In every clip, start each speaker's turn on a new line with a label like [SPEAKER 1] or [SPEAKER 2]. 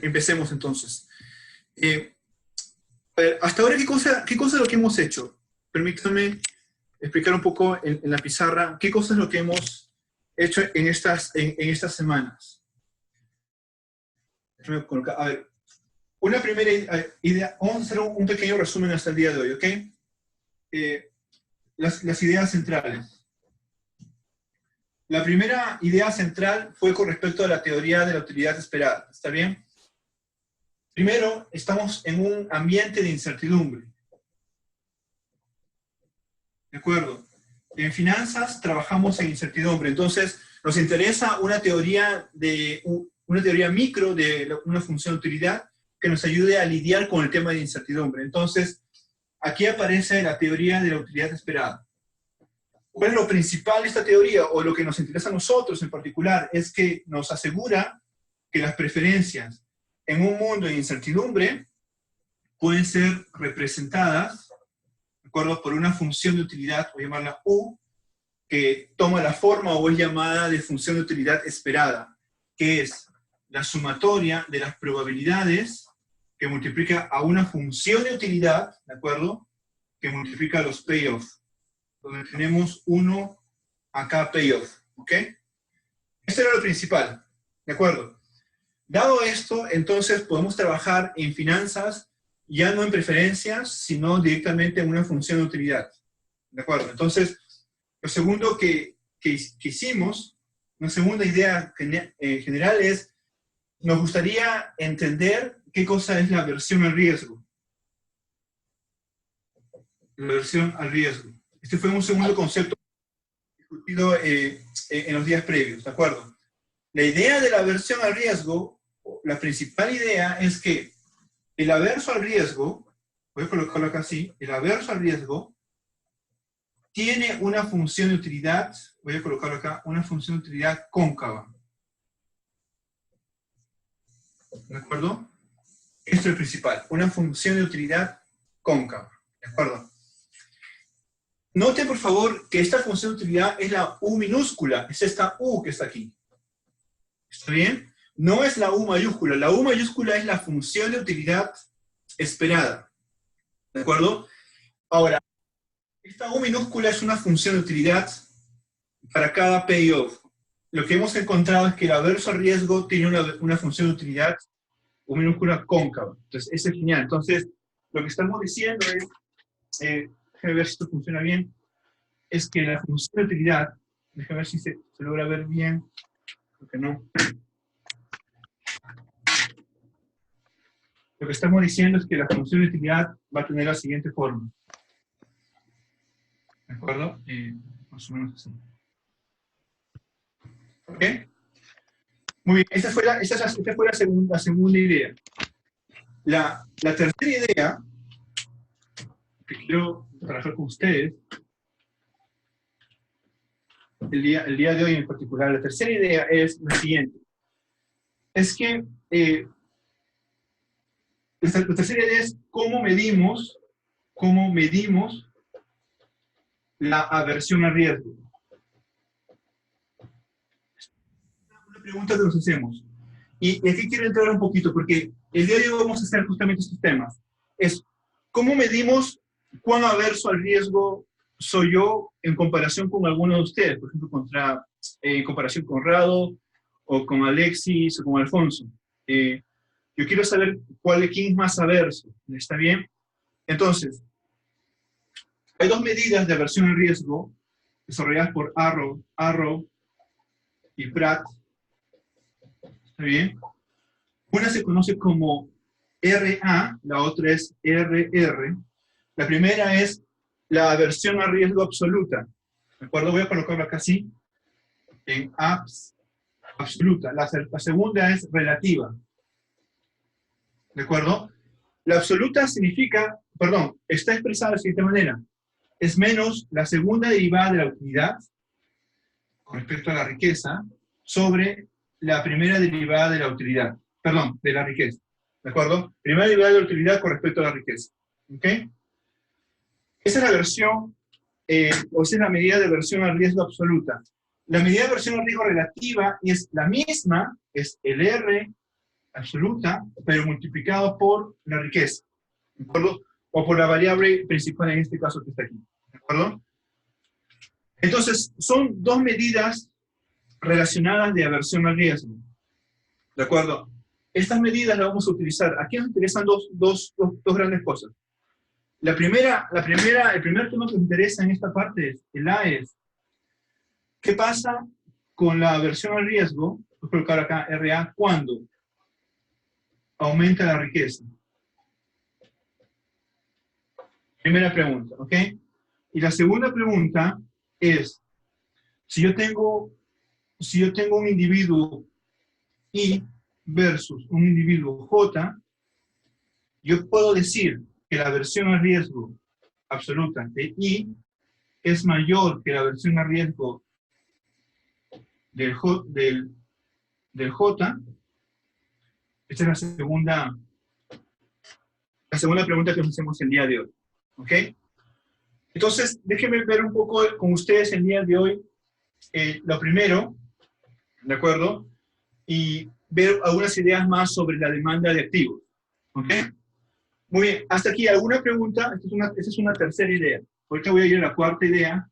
[SPEAKER 1] Empecemos entonces. A ver, hasta ahora, ¿qué cosa es lo que hemos hecho? Permítanme explicar un poco en la pizarra qué cosa es lo que hemos hecho en estas semanas. Déjame colocar, a ver, una primera idea, vamos a hacer un pequeño resumen hasta el día de hoy, ¿ok? Las ideas centrales. La primera idea central fue con respecto a la teoría de la utilidad esperada, ¿está bien? Primero, estamos en un ambiente de incertidumbre. ¿De acuerdo? En finanzas trabajamos en incertidumbre, entonces nos interesa una teoría micro de una función de utilidad que nos ayude a lidiar con el tema de incertidumbre. Entonces, aquí aparece la teoría de la utilidad esperada. ¿Cuál es lo principal de esta teoría, o lo que nos interesa a nosotros en particular? Es que nos asegura que las preferencias en un mundo de incertidumbre pueden ser representadas, ¿de acuerdo?, por una función de utilidad, voy a llamarla U, que toma la forma o es llamada de función de utilidad esperada, que es la sumatoria de las probabilidades que multiplica a una función de utilidad, ¿de acuerdo?, que multiplica los payoff, donde tenemos 1 acá payoff, ¿ok? Esto era lo principal, ¿de acuerdo? Dado esto, entonces podemos trabajar en finanzas ya no en preferencias, sino directamente en una función de utilidad, ¿de acuerdo? Entonces, lo segundo que hicimos, una segunda idea general es, nos gustaría entender qué cosa es la aversión al riesgo. La aversión al riesgo. Este fue un segundo concepto discutido en los días previos, ¿de acuerdo? La idea de la aversión al riesgo, la principal idea es que el averso al riesgo, voy a colocarlo acá así, el averso al riesgo tiene una función de utilidad, voy a colocarlo acá, una función de utilidad cóncava. ¿De acuerdo? Esto es el principal, una función de utilidad cóncava. ¿De acuerdo? Noten, por favor, que esta función de utilidad es la U minúscula, es esta U que está aquí. ¿Está bien? No es la U mayúscula. La U mayúscula es la función de utilidad esperada. ¿De acuerdo? Ahora, esta U minúscula es una función de utilidad para cada payoff. Lo que hemos encontrado es que el averso al riesgo tiene una función de utilidad U minúscula cóncava. Entonces, ese es genial. Entonces, lo que estamos diciendo es, déjame ver si esto funciona bien, es que la función de utilidad, déjame ver si se logra ver bien, creo que no. Lo que estamos diciendo es que la función de utilidad va a tener la siguiente forma. ¿De acuerdo? Más o menos así. ¿Ok? Muy bien, esta fue la segunda idea. La tercera idea, que quiero trabajar con ustedes, el día de hoy en particular, la tercera idea es la siguiente. Es que la tercera idea es cómo medimos la aversión al riesgo. Una pregunta que nos hacemos. Y aquí quiero entrar un poquito, porque el día de hoy vamos a hacer justamente estos temas. Es cómo medimos cuán averso al riesgo soy yo en comparación con alguno de ustedes, por ejemplo, en comparación con Rado, o con Alexis, o con Alfonso. Yo quiero saber quién es más averso, ¿está bien? Entonces, hay dos medidas de aversión al riesgo desarrolladas por Arrow y Pratt, ¿está bien? Una se conoce como RA, la otra es RR. La primera es la aversión al riesgo absoluta. ¿De acuerdo? Voy a colocarlo acá así, en absoluta. La segunda es relativa. ¿De acuerdo? La absoluta significa, está expresada de la siguiente manera. Es menos la segunda derivada de la utilidad, con respecto a la riqueza, sobre la primera derivada de la utilidad. De la riqueza. ¿De acuerdo? Primera derivada de la utilidad con respecto a la riqueza. ¿Ok? Esa es la versión, o esa es la medida de aversión al riesgo absoluta. La medida de aversión al riesgo relativa es la misma, es el R absoluta, pero multiplicado por la riqueza, ¿de acuerdo? O por la variable principal en este caso que está aquí, ¿de acuerdo? Entonces, son dos medidas relacionadas de aversión al riesgo, ¿de acuerdo? Estas medidas las vamos a utilizar. Aquí nos interesan dos grandes cosas. El primer tema que nos interesa en esta parte es, el A es, ¿qué pasa con la aversión al riesgo? Voy a colocar acá RA, cuando aumenta la riqueza. Primera pregunta, ¿ok? Y la segunda pregunta es, si yo tengo un individuo I versus un individuo J, yo puedo decir que la aversión al riesgo absoluta de I es mayor que la aversión al riesgo del J. Esta es la segunda pregunta que nos hacemos el día de hoy. ¿Ok? Entonces, déjenme ver un poco con ustedes el día de hoy lo primero, ¿de acuerdo? Y ver algunas ideas más sobre la demanda de activos. ¿Ok? Muy bien, hasta aquí, ¿alguna pregunta? Esta es una tercera idea. Ahorita voy a ir a la cuarta idea.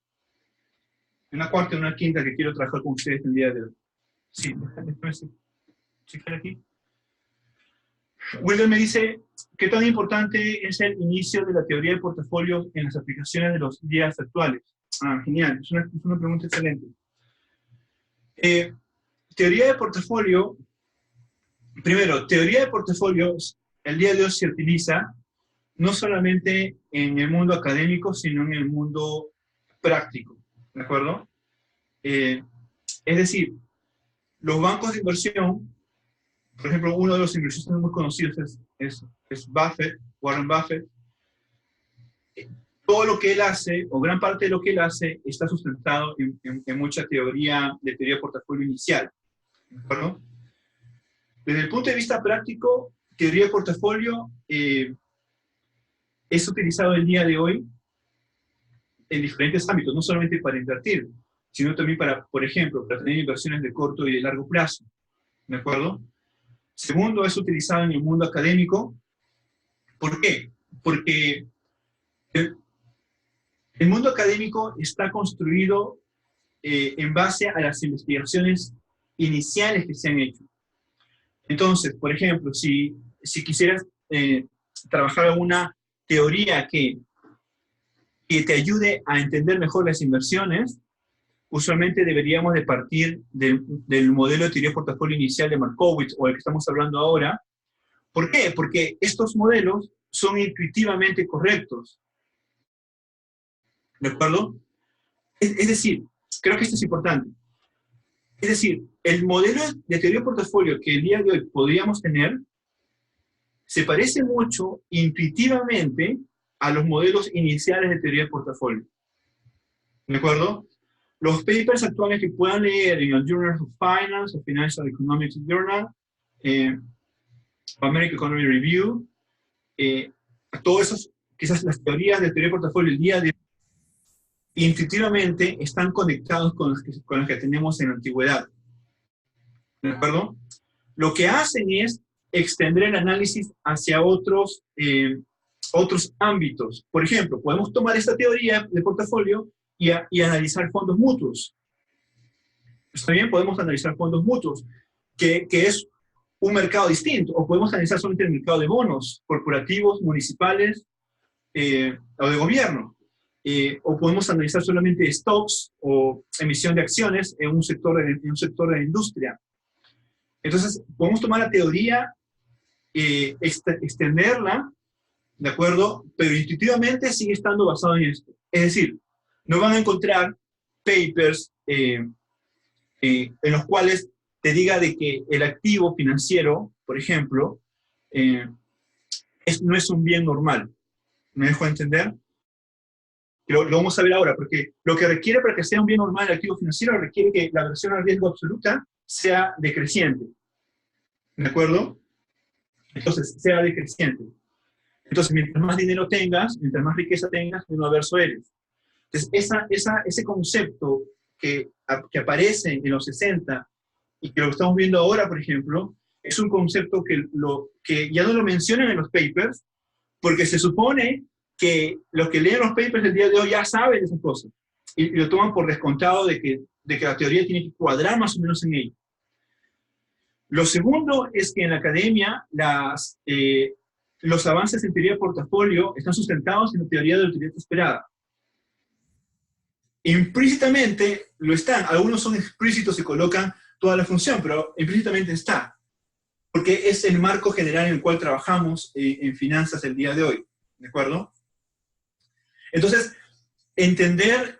[SPEAKER 1] Una cuarta y una quinta que quiero trabajar con ustedes el día de hoy. Sí, déjame checar aquí. Wilder me dice, ¿qué tan importante es el inicio de la teoría de portafolio en las aplicaciones de los días actuales? Ah, genial, es una pregunta excelente. Teoría de portafolio, primero, teoría de portafolios, el día de hoy se utiliza no solamente en el mundo académico, sino en el mundo práctico, ¿de acuerdo? Es decir, los bancos de inversión, por ejemplo, uno de los inversionistas muy conocidos es Buffett, Warren Buffett. Todo lo que él hace, o gran parte de lo que él hace, está sustentado en mucha teoría de portafolio inicial. ¿De acuerdo? Desde el punto de vista práctico, teoría de portafolio es utilizado el día de hoy en diferentes ámbitos, no solamente para invertir, sino también para, por ejemplo, para tener inversiones de corto y de largo plazo. ¿De acuerdo? Segundo, es utilizado en el mundo académico. ¿Por qué? Porque el mundo académico está construido en base a las investigaciones iniciales que se han hecho. Entonces, por ejemplo, si quisieras trabajar alguna teoría que te ayude a entender mejor las inversiones, usualmente deberíamos de partir del modelo de teoría de portafolio inicial de Markowitz, o el que estamos hablando ahora. ¿Por qué? Porque estos modelos son intuitivamente correctos. ¿De acuerdo? Es decir, creo que esto es importante. Es decir, el modelo de teoría de portafolio que el día de hoy podríamos tener se parece mucho intuitivamente a los modelos iniciales de teoría de portafolio. ¿De acuerdo? Los papers actuales que puedan leer en el Journal of Finance, o Financial Economics Journal, American Economy Review, todos esos, quizás las teorías de teoría de portafolio el día de hoy, intuitivamente están conectados con las que tenemos en la antigüedad. ¿De acuerdo? Lo que hacen es extender el análisis hacia otros ámbitos. Por ejemplo, podemos tomar esta teoría de portafolio y analizar fondos mutuos. ¿Está bien? Podemos analizar fondos mutuos, que es un mercado distinto, o podemos analizar solamente el mercado de bonos corporativos, municipales o de gobierno. O podemos analizar solamente stocks o emisión de acciones en un sector de la industria. Entonces, podemos tomar la teoría, extenderla, ¿de acuerdo? Pero intuitivamente sigue estando basado en esto. Es decir, no van a encontrar papers en los cuales te diga de que el activo financiero, por ejemplo, no es un bien normal. ¿Me dejo entender? Lo vamos a ver ahora, porque lo que requiere para que sea un bien normal el activo financiero requiere que la aversión al riesgo absoluta sea decreciente. ¿De acuerdo? Entonces, sea decreciente. Entonces, mientras más dinero tengas, mientras más riqueza tengas, menos averso eres. Entonces, ese concepto que aparece en los 60 y que lo estamos viendo ahora, por ejemplo, es un concepto que ya no lo mencionan en los papers, porque se supone que los que leen los papers del día de hoy ya saben esas cosas, y lo toman por descontado de que la teoría tiene que cuadrar más o menos en ello. Lo segundo es que en la academia los avances en teoría de portafolio están sustentados en la teoría de la utilidad esperada. Implícitamente lo están, algunos son explícitos y colocan toda la función, pero implícitamente está, porque es el marco general en el cual trabajamos en finanzas el día de hoy, ¿de acuerdo? Entonces, entender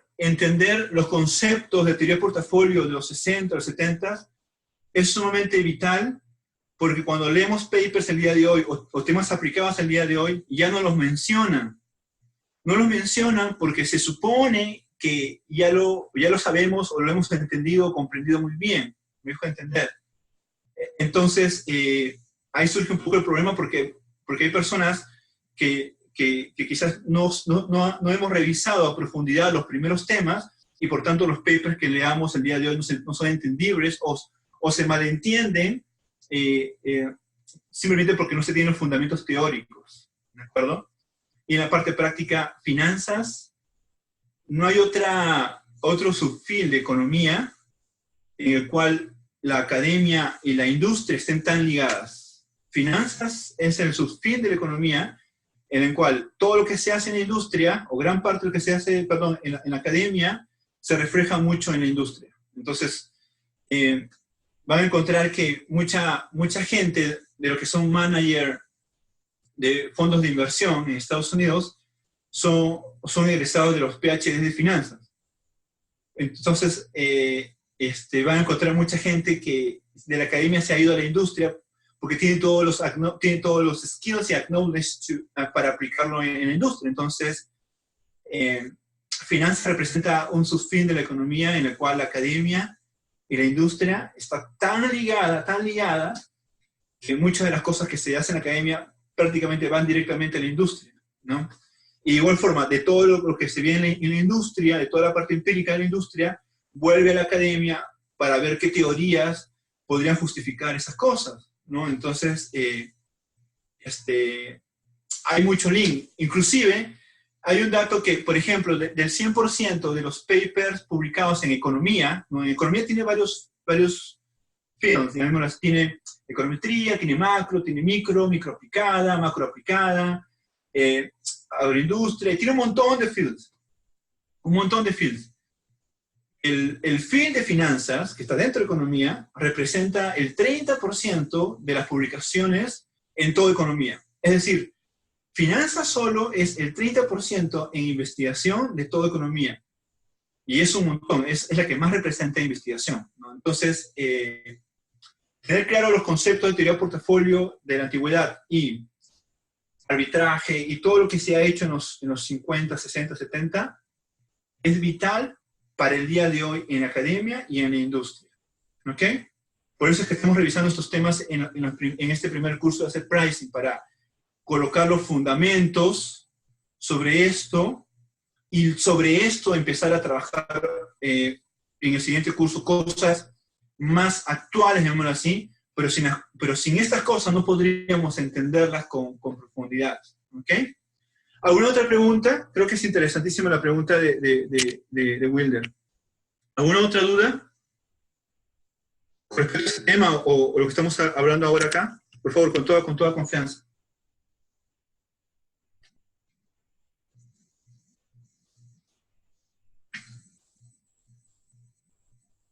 [SPEAKER 1] los conceptos de teoría de portafolio de los 60, los 70 es sumamente vital, porque cuando leemos papers el día de hoy, o temas aplicados el día de hoy, ya no los mencionan. No los mencionan porque se supone que ya lo sabemos, o lo hemos entendido o comprendido muy bien. Me dejo entender. Entonces, ahí surge un poco el problema porque hay personas que quizás no hemos revisado a profundidad los primeros temas, y por tanto los papers que leamos el día de hoy no son entendibles, o se malentienden simplemente porque no se tienen los fundamentos teóricos, ¿de acuerdo? Y en la parte práctica, finanzas, no hay otro subfield de economía en el cual la academia y la industria estén tan ligadas. Finanzas es el subfield de la economía en el cual todo lo que se hace en la industria, o gran parte de lo que se hace, perdón, en la academia, se refleja mucho en la industria. Entonces, van a encontrar que mucha gente de lo que son managers de fondos de inversión en Estados Unidos son egresados de los PhD de finanzas. Entonces, van a encontrar mucha gente que de la academia se ha ido a la industria porque tiene todos los skills y knowledge para aplicarlo en la industria. Entonces, finanzas representa un subfin de la economía en el cual la academia y la industria está tan ligada, que muchas de las cosas que se hacen en la academia prácticamente van directamente a la industria, ¿no? Y de igual forma, de todo lo que se ve en la industria, de toda la parte empírica de la industria, vuelve a la academia para ver qué teorías podrían justificar esas cosas, ¿no? Entonces, hay mucho link. Inclusive, hay un dato que, por ejemplo, del 100% de los papers publicados en economía, ¿no? En economía tiene varios fields, digamos, tiene econometría, tiene macro, tiene micro aplicada, macro aplicada, agroindustria, tiene un montón de fields. El field de finanzas, que está dentro de economía, representa el 30% de las publicaciones en toda economía. Es decir, finanzas solo es el 30% en investigación de toda economía. Y es un montón, es la que más representa investigación, ¿no? Entonces, tener claro los conceptos de teoría de portafolio de la antigüedad y arbitraje y todo lo que se ha hecho en los 50, 60, 70 es vital para el día de hoy en la academia y en la industria. ¿Ok? Por eso es que estamos revisando estos temas en este primer curso de Asset Pricing, para colocar los fundamentos sobre esto, y sobre esto empezar a trabajar en el siguiente curso cosas más actuales, llamémoslo así, pero sin estas cosas no podríamos entenderlas con profundidad. ¿Ok? ¿Alguna otra pregunta? Creo que es interesantísima la pregunta de Wilder. ¿Alguna otra duda respecto a este tema o lo que estamos hablando ahora acá? Por favor, con toda confianza.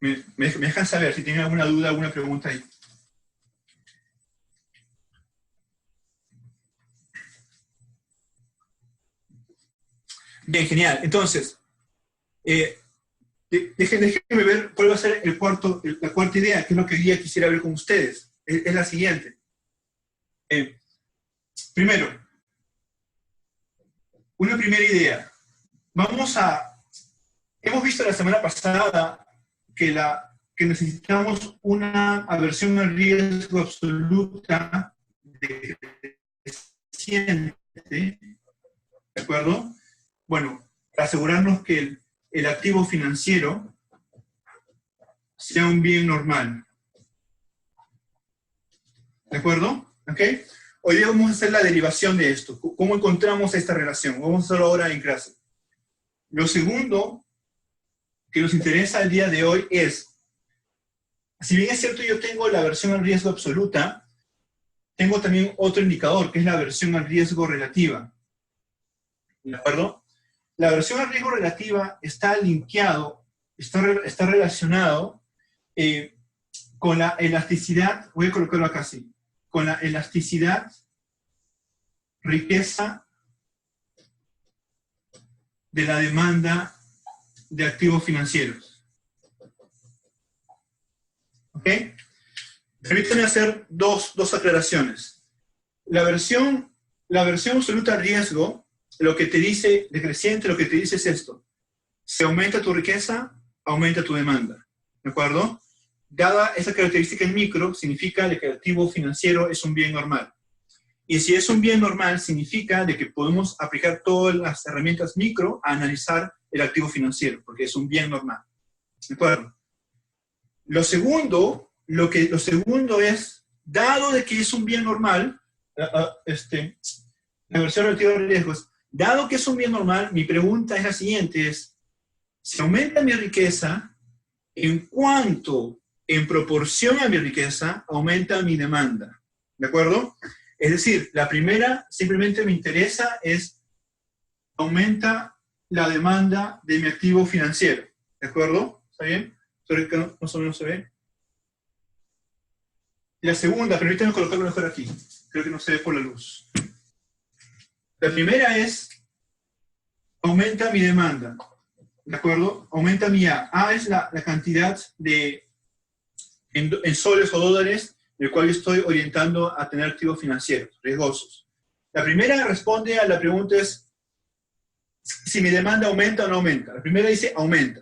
[SPEAKER 1] Me dejan saber si tienen alguna duda, alguna pregunta ahí. Bien, genial. Entonces, déjenme ver cuál va a ser la cuarta idea, que es lo que hoy día quisiera ver con ustedes. Es la siguiente. Primero, una primera idea. Hemos visto la semana pasada que necesitamos una aversión al riesgo absoluta decreciente, ¿de acuerdo? Bueno, para asegurarnos que el activo financiero sea un bien normal. ¿De acuerdo? ¿Ok? Hoy día vamos a hacer la derivación de esto. ¿Cómo encontramos esta relación? Vamos a hacerlo ahora en clase. Lo segundo que nos interesa el día de hoy es, si bien es cierto yo tengo la aversión al riesgo absoluta, tengo también otro indicador, que es la aversión al riesgo relativa. ¿De acuerdo? La aversión al riesgo relativa está linkeado, está relacionado con la elasticidad, voy a colocarlo acá así, con la elasticidad, riqueza de la demanda de activos financieros. ¿Ok? Permítanme hacer dos aclaraciones. La versión absoluta al riesgo, lo que te dice, decreciente, lo que te dice es esto. Si aumenta tu riqueza, aumenta tu demanda. ¿De acuerdo? Dada esa característica en micro, significa que el activo financiero es un bien normal. Y si es un bien normal, significa de que podemos aplicar todas las herramientas micro a analizar el activo financiero, porque es un bien normal. ¿De acuerdo? Lo segundo es, dado de que es un bien normal, la aversión relativa al riesgo es, dado que es un bien normal, mi pregunta es la siguiente, es, si aumenta mi riqueza, ¿en cuánto, en proporción a mi riqueza, aumenta mi demanda? ¿De acuerdo? Es decir, la primera simplemente me interesa es, aumenta la demanda de mi activo financiero. ¿De acuerdo? ¿Está bien? Espero que más o menos se ve. La segunda, permítanme colocarlo mejor aquí. Creo que no se ve por la luz. La primera es, aumenta mi demanda. ¿De acuerdo? Aumenta mi A. A es la cantidad en soles o dólares del cual yo estoy orientando a tener activos financieros, riesgosos. La primera responde a la pregunta es, si mi demanda aumenta o no aumenta. La primera dice, aumenta.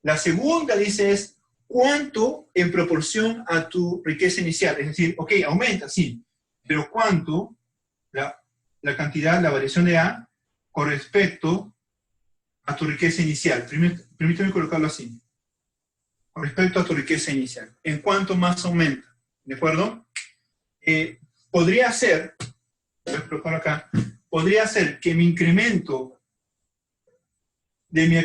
[SPEAKER 1] La segunda dice es, ¿cuánto en proporción a tu riqueza inicial? Es decir, ok, aumenta, sí, pero ¿cuánto la cantidad, la variación de A, con respecto a tu riqueza inicial? Permíteme colocarlo así. Con respecto a tu riqueza inicial. ¿En cuánto más aumenta? ¿De acuerdo? Podría ser, voy a colocar acá, podría ser que mi incremento de mi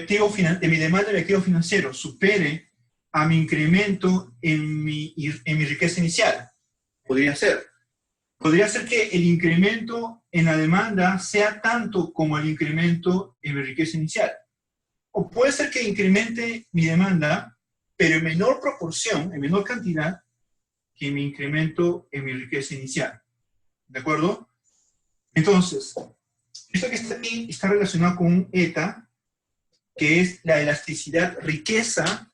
[SPEAKER 1] demanda de mi activo financiero supere a mi incremento en mi riqueza inicial. Podría ser. Podría ser que el incremento en la demanda sea tanto como el incremento en mi riqueza inicial. O puede ser que incremente mi demanda, pero en menor proporción, en menor cantidad, que mi incremento en mi riqueza inicial. ¿De acuerdo? Entonces, esto que está aquí está relacionado con un eta, que es la elasticidad riqueza,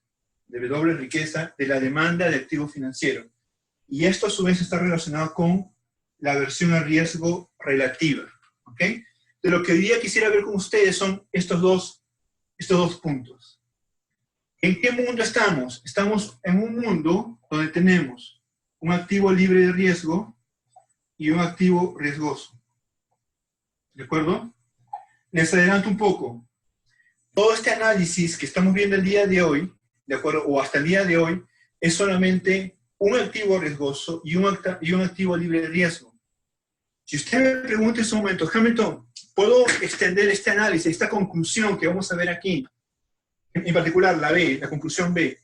[SPEAKER 1] de W riqueza, de la demanda de activo financiero. Y esto a su vez está relacionado con la aversión al riesgo relativa. ¿Ok? De lo que hoy día quisiera ver con ustedes son estos dos puntos. ¿En qué mundo estamos? Estamos en un mundo donde tenemos un activo libre de riesgo y un activo riesgoso. ¿De acuerdo? Les adelanto un poco. Todo este análisis que estamos viendo el día de hoy, ¿de acuerdo? O hasta el día de hoy, es solamente un activo riesgoso y un activo libre de riesgo. Si usted me pregunta en este momento, Hamilton, ¿puedo extender este análisis, esta conclusión que vamos a ver aquí? En particular, la B, la conclusión B.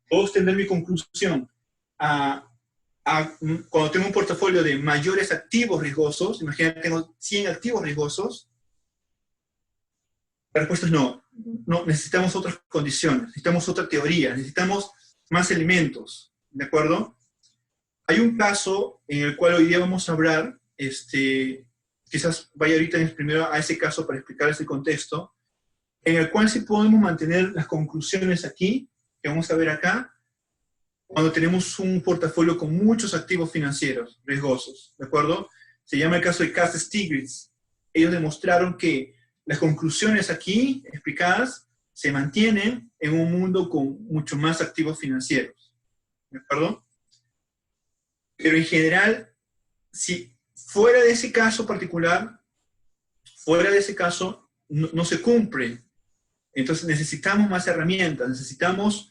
[SPEAKER 1] ¿Puedo extender mi conclusión cuando tengo un portafolio de mayores activos riesgosos? Imagínate, tengo 100 activos riesgosos. La respuesta es no. No, necesitamos otras condiciones, necesitamos otra teoría, necesitamos más elementos. ¿De acuerdo? Hay un caso en el cual hoy día vamos a hablar, quizás vaya ahorita primero a ese caso para explicar ese contexto, en el cual sí podemos mantener las conclusiones aquí, que vamos a ver acá, cuando tenemos un portafolio con muchos activos financieros riesgosos, ¿de acuerdo? Se llama el caso de Cass-Stiglitz. Ellos demostraron que las conclusiones aquí explicadas se mantienen en un mundo con mucho más activos financieros, ¿de acuerdo? Pero en general, si fuera de ese caso particular, no se cumple. Entonces necesitamos más herramientas, necesitamos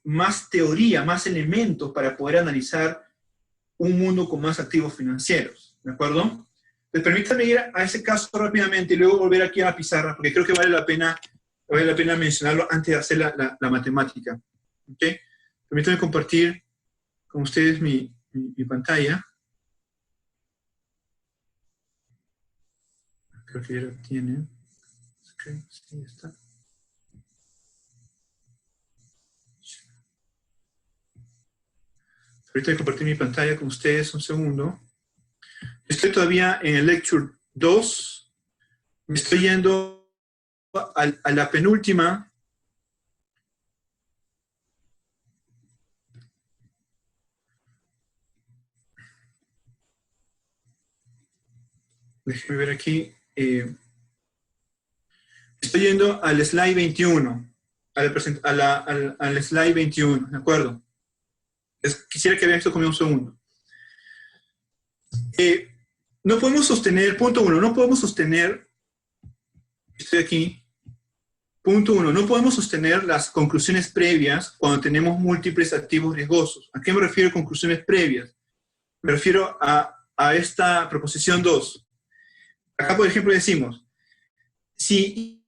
[SPEAKER 1] más teoría, más elementos para poder analizar un mundo con más activos financieros, ¿de acuerdo? Entonces, permítanme ir a ese caso rápidamente y luego volver aquí a la pizarra, porque creo que vale la pena mencionarlo antes de hacer la matemática. ¿Ok? Permítanme compartir con ustedes mi pantalla. Creo que ya lo tienen. Ok, sí, está. Ahorita voy a compartir mi pantalla con ustedes un segundo. Estoy todavía en el Lecture 2. Me estoy yendo a la penúltima. Déjenme ver aquí. Estoy yendo al slide 21. Al slide 21, ¿de acuerdo? Quisiera que vean esto conmigo un segundo. No podemos sostener, punto 1, no podemos sostener, estoy aquí, punto 1, no podemos sostener las conclusiones previas cuando tenemos múltiples activos riesgosos. ¿A qué me refiero conclusiones previas? Me refiero a esta proposición 2. Acá, por ejemplo, decimos, si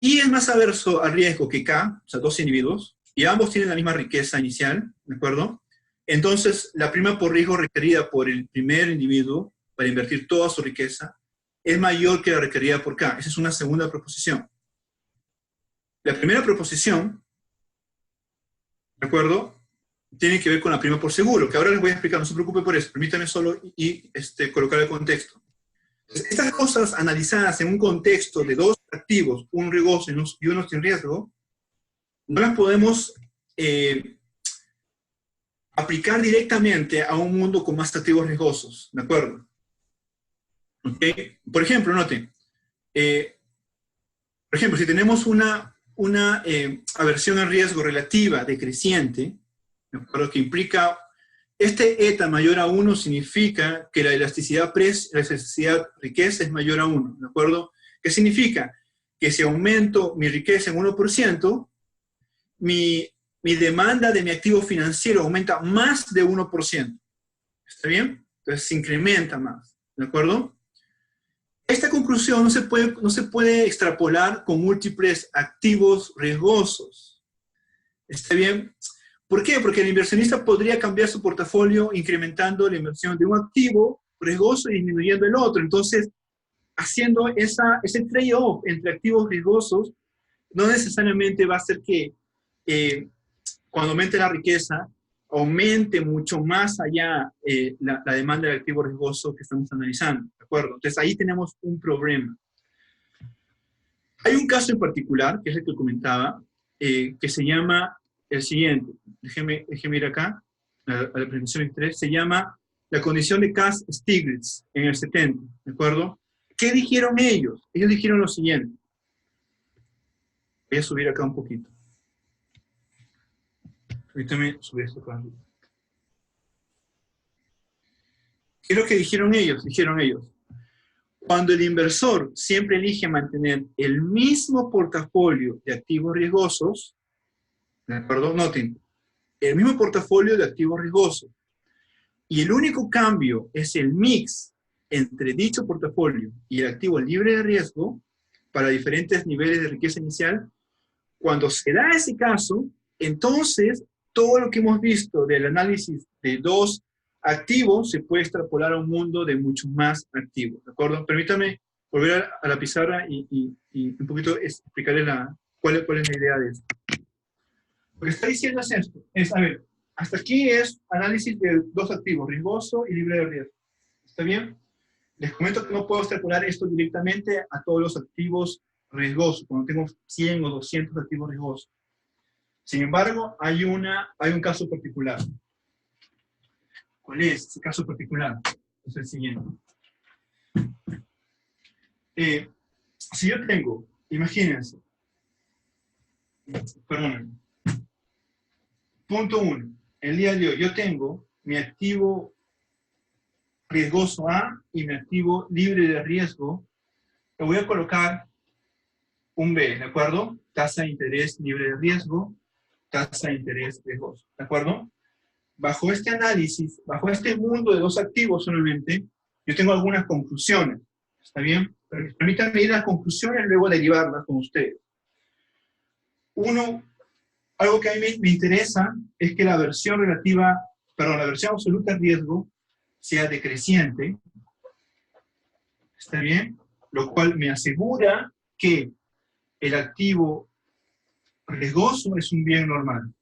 [SPEAKER 1] I es más averso al riesgo que K, o sea, dos individuos, y ambos tienen la misma riqueza inicial, ¿de acuerdo? Entonces, la prima por riesgo requerida por el primer individuo para invertir toda su riqueza es mayor que la requerida por K. Esa es una segunda proposición. La primera proposición, ¿de acuerdo?, tiene que ver con la prima por seguro, que ahora les voy a explicar, no se preocupe por eso, permítanme solo colocar el contexto. Entonces, estas cosas analizadas en un contexto de dos activos, un riesgoso y uno sin riesgo, no las podemos aplicar directamente a un mundo con más activos riesgosos, ¿de acuerdo? ¿Okay? Por ejemplo, noten, por ejemplo, si tenemos una aversión al riesgo relativa decreciente, ¿de acuerdo?, que implica, este eta mayor a 1 significa que la elasticidad riqueza es mayor a 1, ¿de acuerdo? ¿Qué significa? Que si aumento mi riqueza en 1%, mi demanda de mi activo financiero aumenta más de 1%. ¿Está bien? Entonces se incrementa más, ¿de acuerdo? Esta conclusión no se puede extrapolar con múltiples activos riesgosos. ¿Está bien? ¿Por qué? Porque el inversionista podría cambiar su portafolio incrementando la inversión de un activo riesgoso y disminuyendo el otro. Entonces, haciendo ese trade-off entre activos riesgosos, no necesariamente va a hacer que cuando aumente la riqueza, aumente mucho más allá la demanda del activo riesgoso que estamos analizando, ¿de acuerdo? Entonces ahí tenemos un problema. Hay un caso en particular, que es el que comentaba, que se llama el siguiente. Déjeme ir acá, a la presentación 3, se llama la condición de Cass-Stiglitz en el 70, ¿de acuerdo? ¿Qué dijeron ellos? Ellos dijeron lo siguiente. Voy a subir acá un poquito. Permítame subir esto acá. ¿Qué es lo que dijeron ellos? Dijeron ellos, cuando el inversor siempre elige mantener el mismo portafolio de activos riesgosos, ¿de acuerdo? Noten, el mismo portafolio de activos riesgosos, y el único cambio es el mix entre dicho portafolio y el activo libre de riesgo para diferentes niveles de riqueza inicial. Cuando se da ese caso, entonces todo lo que hemos visto del análisis de dos activos se puede extrapolar a un mundo de muchos más activos, ¿de acuerdo? Permítame volver a la pizarra y un poquito explicarles cuál es la idea de esto. Lo que está diciendo es esto, a ver, hasta aquí es análisis de dos activos, riesgoso y libre de riesgo. ¿Está bien? Les comento que no puedo extrapolar esto directamente a todos los activos riesgosos, cuando tengo 100 o 200 activos riesgosos. Sin embargo, hay un caso particular. ¿Cuál es ese caso particular? Es el siguiente. Si yo tengo, imagínense, perdónenme, punto 1, el día de hoy yo tengo mi activo riesgoso A y mi activo libre de riesgo, le voy a colocar un B, ¿de acuerdo? Tasa de interés libre de riesgo, tasa de interés riesgoso, ¿de acuerdo? Bajo este análisis, bajo este mundo de dos activos solamente, yo tengo algunas conclusiones, ¿está bien? Permítanme ir a las conclusiones y luego derivarlas con ustedes. Uno, algo que a mí me interesa es que la versión relativa, perdón, la versión absoluta de riesgo sea decreciente, ¿está bien? Lo cual me asegura que el activo riesgoso es un bien normal.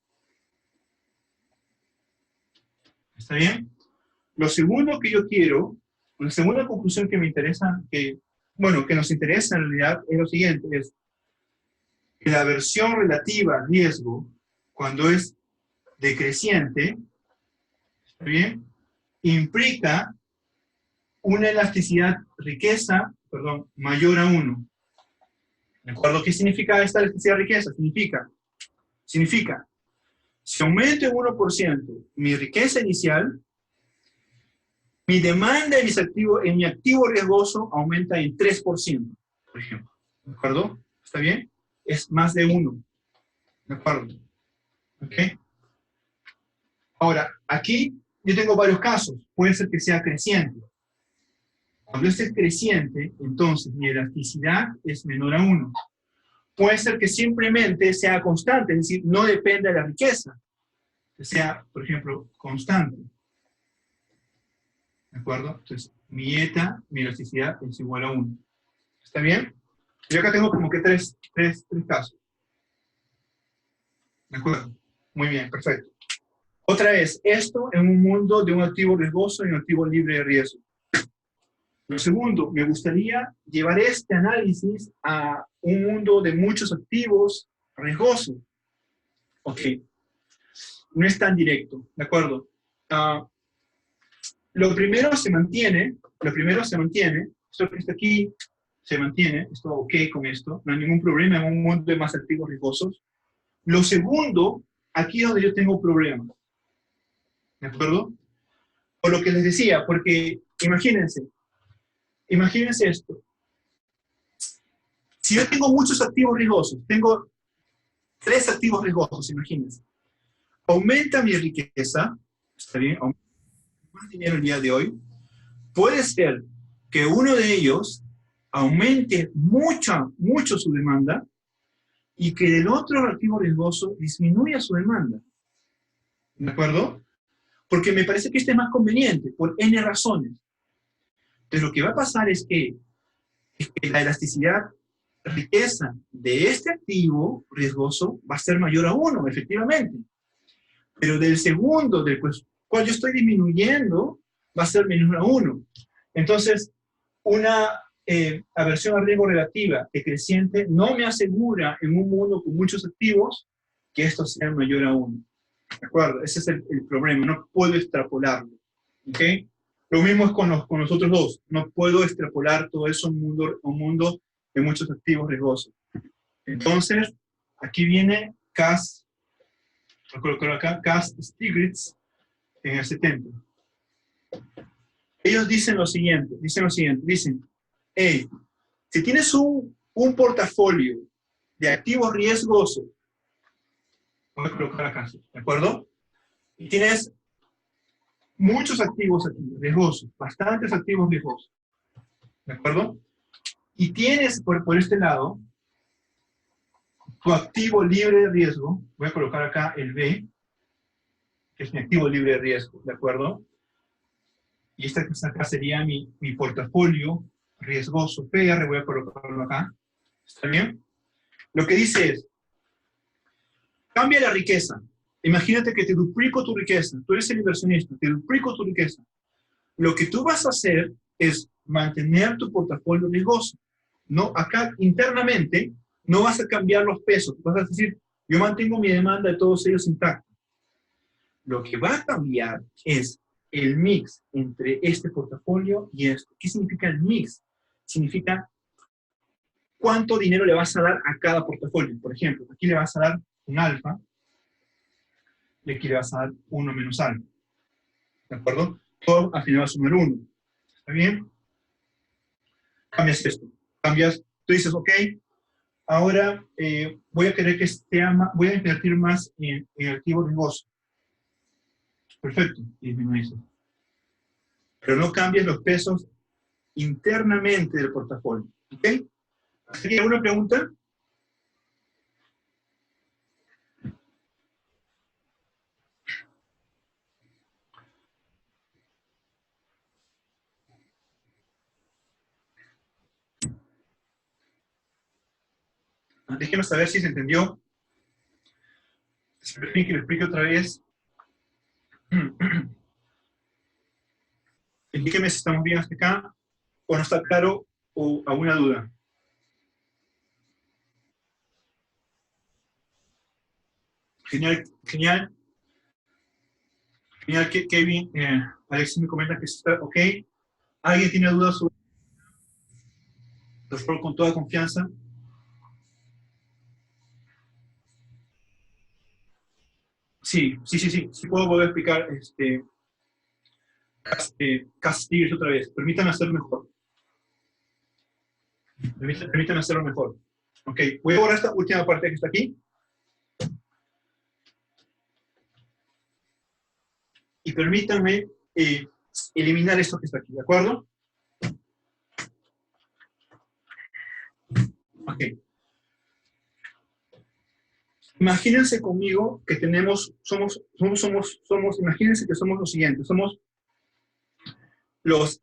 [SPEAKER 1] ¿Está bien? Lo segundo que yo quiero, la segunda conclusión que me interesa, que nos interesa en realidad, es lo siguiente, es que la versión relativa al riesgo, cuando es decreciente, ¿está bien? Implica una elasticidad riqueza, mayor a 1. ¿De acuerdo? ¿Qué significa esta elasticidad riqueza? Significa, si aumento en 1% mi riqueza inicial, mi demanda en mi activo riesgoso aumenta en 3%, por ejemplo. ¿De acuerdo? ¿Está bien? Es más de 1. ¿De acuerdo? ¿Ok? Ahora, aquí yo tengo varios casos. Puede ser que sea creciente. Cuando este es creciente, entonces mi elasticidad es menor a 1. Puede ser que simplemente sea constante, es decir, no depende de la riqueza. Que sea, por ejemplo, constante. ¿De acuerdo? Entonces, mi eta, mi elasticidad es igual a 1. ¿Está bien? Yo acá tengo como que tres casos. ¿De acuerdo? Muy bien, perfecto. Otra vez, esto en un mundo de un activo riesgoso y un activo libre de riesgo. Lo segundo, me gustaría llevar este análisis a un mundo de muchos activos riesgosos. Ok. No es tan directo, ¿de acuerdo? Lo primero se mantiene, esto que está aquí se mantiene, esto ok con esto, no hay ningún problema en un mundo de más activos riesgosos. Lo segundo, aquí es donde yo tengo problemas, ¿de acuerdo? Por lo que les decía, porque imagínense esto. Si yo tengo muchos activos riesgosos, tengo 3 activos riesgosos, imagínense. Aumenta mi riqueza, ¿está bien? Aumenta más dinero el día de hoy. Puede ser que uno de ellos aumente mucho su demanda y que del otro activo riesgoso disminuya su demanda. ¿De acuerdo? Porque me parece que este es más conveniente, por N razones. Entonces lo que va a pasar es que la elasticidad riqueza de este activo riesgoso va a ser mayor a 1, efectivamente. Pero del segundo, del cual yo estoy disminuyendo, va a ser menor a 1. Entonces, una aversión a riesgo relativa decreciente no me asegura en un mundo con muchos activos que esto sea mayor a 1. ¿De acuerdo? Ese es el problema, no puedo extrapolarlo. ¿Ok? Lo mismo es con los otros dos, no puedo extrapolar todo eso a un mundo de muchos activos riesgosos. Entonces, aquí viene Cass, lo coloco acá, Cass-Stiglitz en el 70. Ellos dicen lo siguiente, dicen, hey, si tienes un portafolio de activos riesgosos, voy a colocar acá, ¿de acuerdo? Y tienes muchos activos aquí, riesgosos, bastantes activos riesgosos, ¿de acuerdo? Y tienes por este lado tu activo libre de riesgo, voy a colocar acá el B, que es mi activo libre de riesgo, ¿de acuerdo? Y esta que está acá sería mi portafolio riesgoso PR, voy a colocarlo acá, ¿está bien? Lo que dice es, cambia la riqueza. Imagínate que te duplico tu riqueza, tú eres el inversionista, te duplico tu riqueza. Lo que tú vas a hacer es mantener tu portafolio riesgoso. No, acá internamente no vas a cambiar los pesos, vas a decir, yo mantengo mi demanda de todos ellos intacta. Lo que va a cambiar es el mix entre este portafolio y esto. ¿Qué significa el mix? Significa cuánto dinero le vas a dar a cada portafolio. Por ejemplo, aquí le vas a dar un alfa y aquí le vas a dar 1 menos alfa. ¿De acuerdo? Todo al final va a sumar 1. ¿Está bien? Cambias esto. Tú dices, ok, ahora voy a querer que voy a invertir más en activo riesgoso. Perfecto, disminuye. Pero no cambies los pesos internamente del portafolio. ¿Ok? ¿Hay alguna pregunta? Déjenos saber si se entendió. Si prefieren que lo explique otra vez. Indíqueme si estamos bien hasta acá, o no está claro, o alguna duda. Genial, genial. Genial, Kevin. Alexis me comenta que está ok. ¿Alguien tiene dudas sobre el rol con toda confianza? Sí, sí, sí, sí. Sí puedo volver a explicar Castillos otra vez. Permítanme hacerlo mejor. Permítanme hacerlo mejor. Ok, voy a borrar esta última parte que está aquí. Y permítanme eliminar esto que está aquí, ¿de acuerdo? Ok. Imagínense conmigo que imagínense que somos los siguientes, somos los,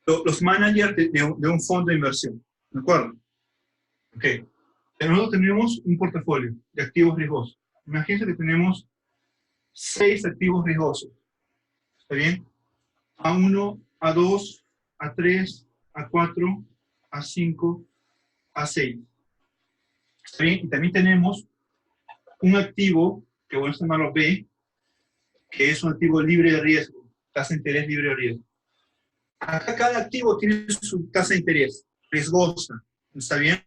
[SPEAKER 1] los managers de un fondo de inversión, ¿de acuerdo? Ok. Nosotros tenemos un portafolio de activos riesgosos. Imagínense que tenemos 6 activos riesgosos, ¿está bien? A1, A2, A3, A4, A5, A6. ¿Está bien? Y también tenemos un activo, que voy a llamarlo B, que es un activo libre de riesgo, tasa de interés libre de riesgo. Acá cada activo tiene su tasa de interés, riesgosa, ¿está bien?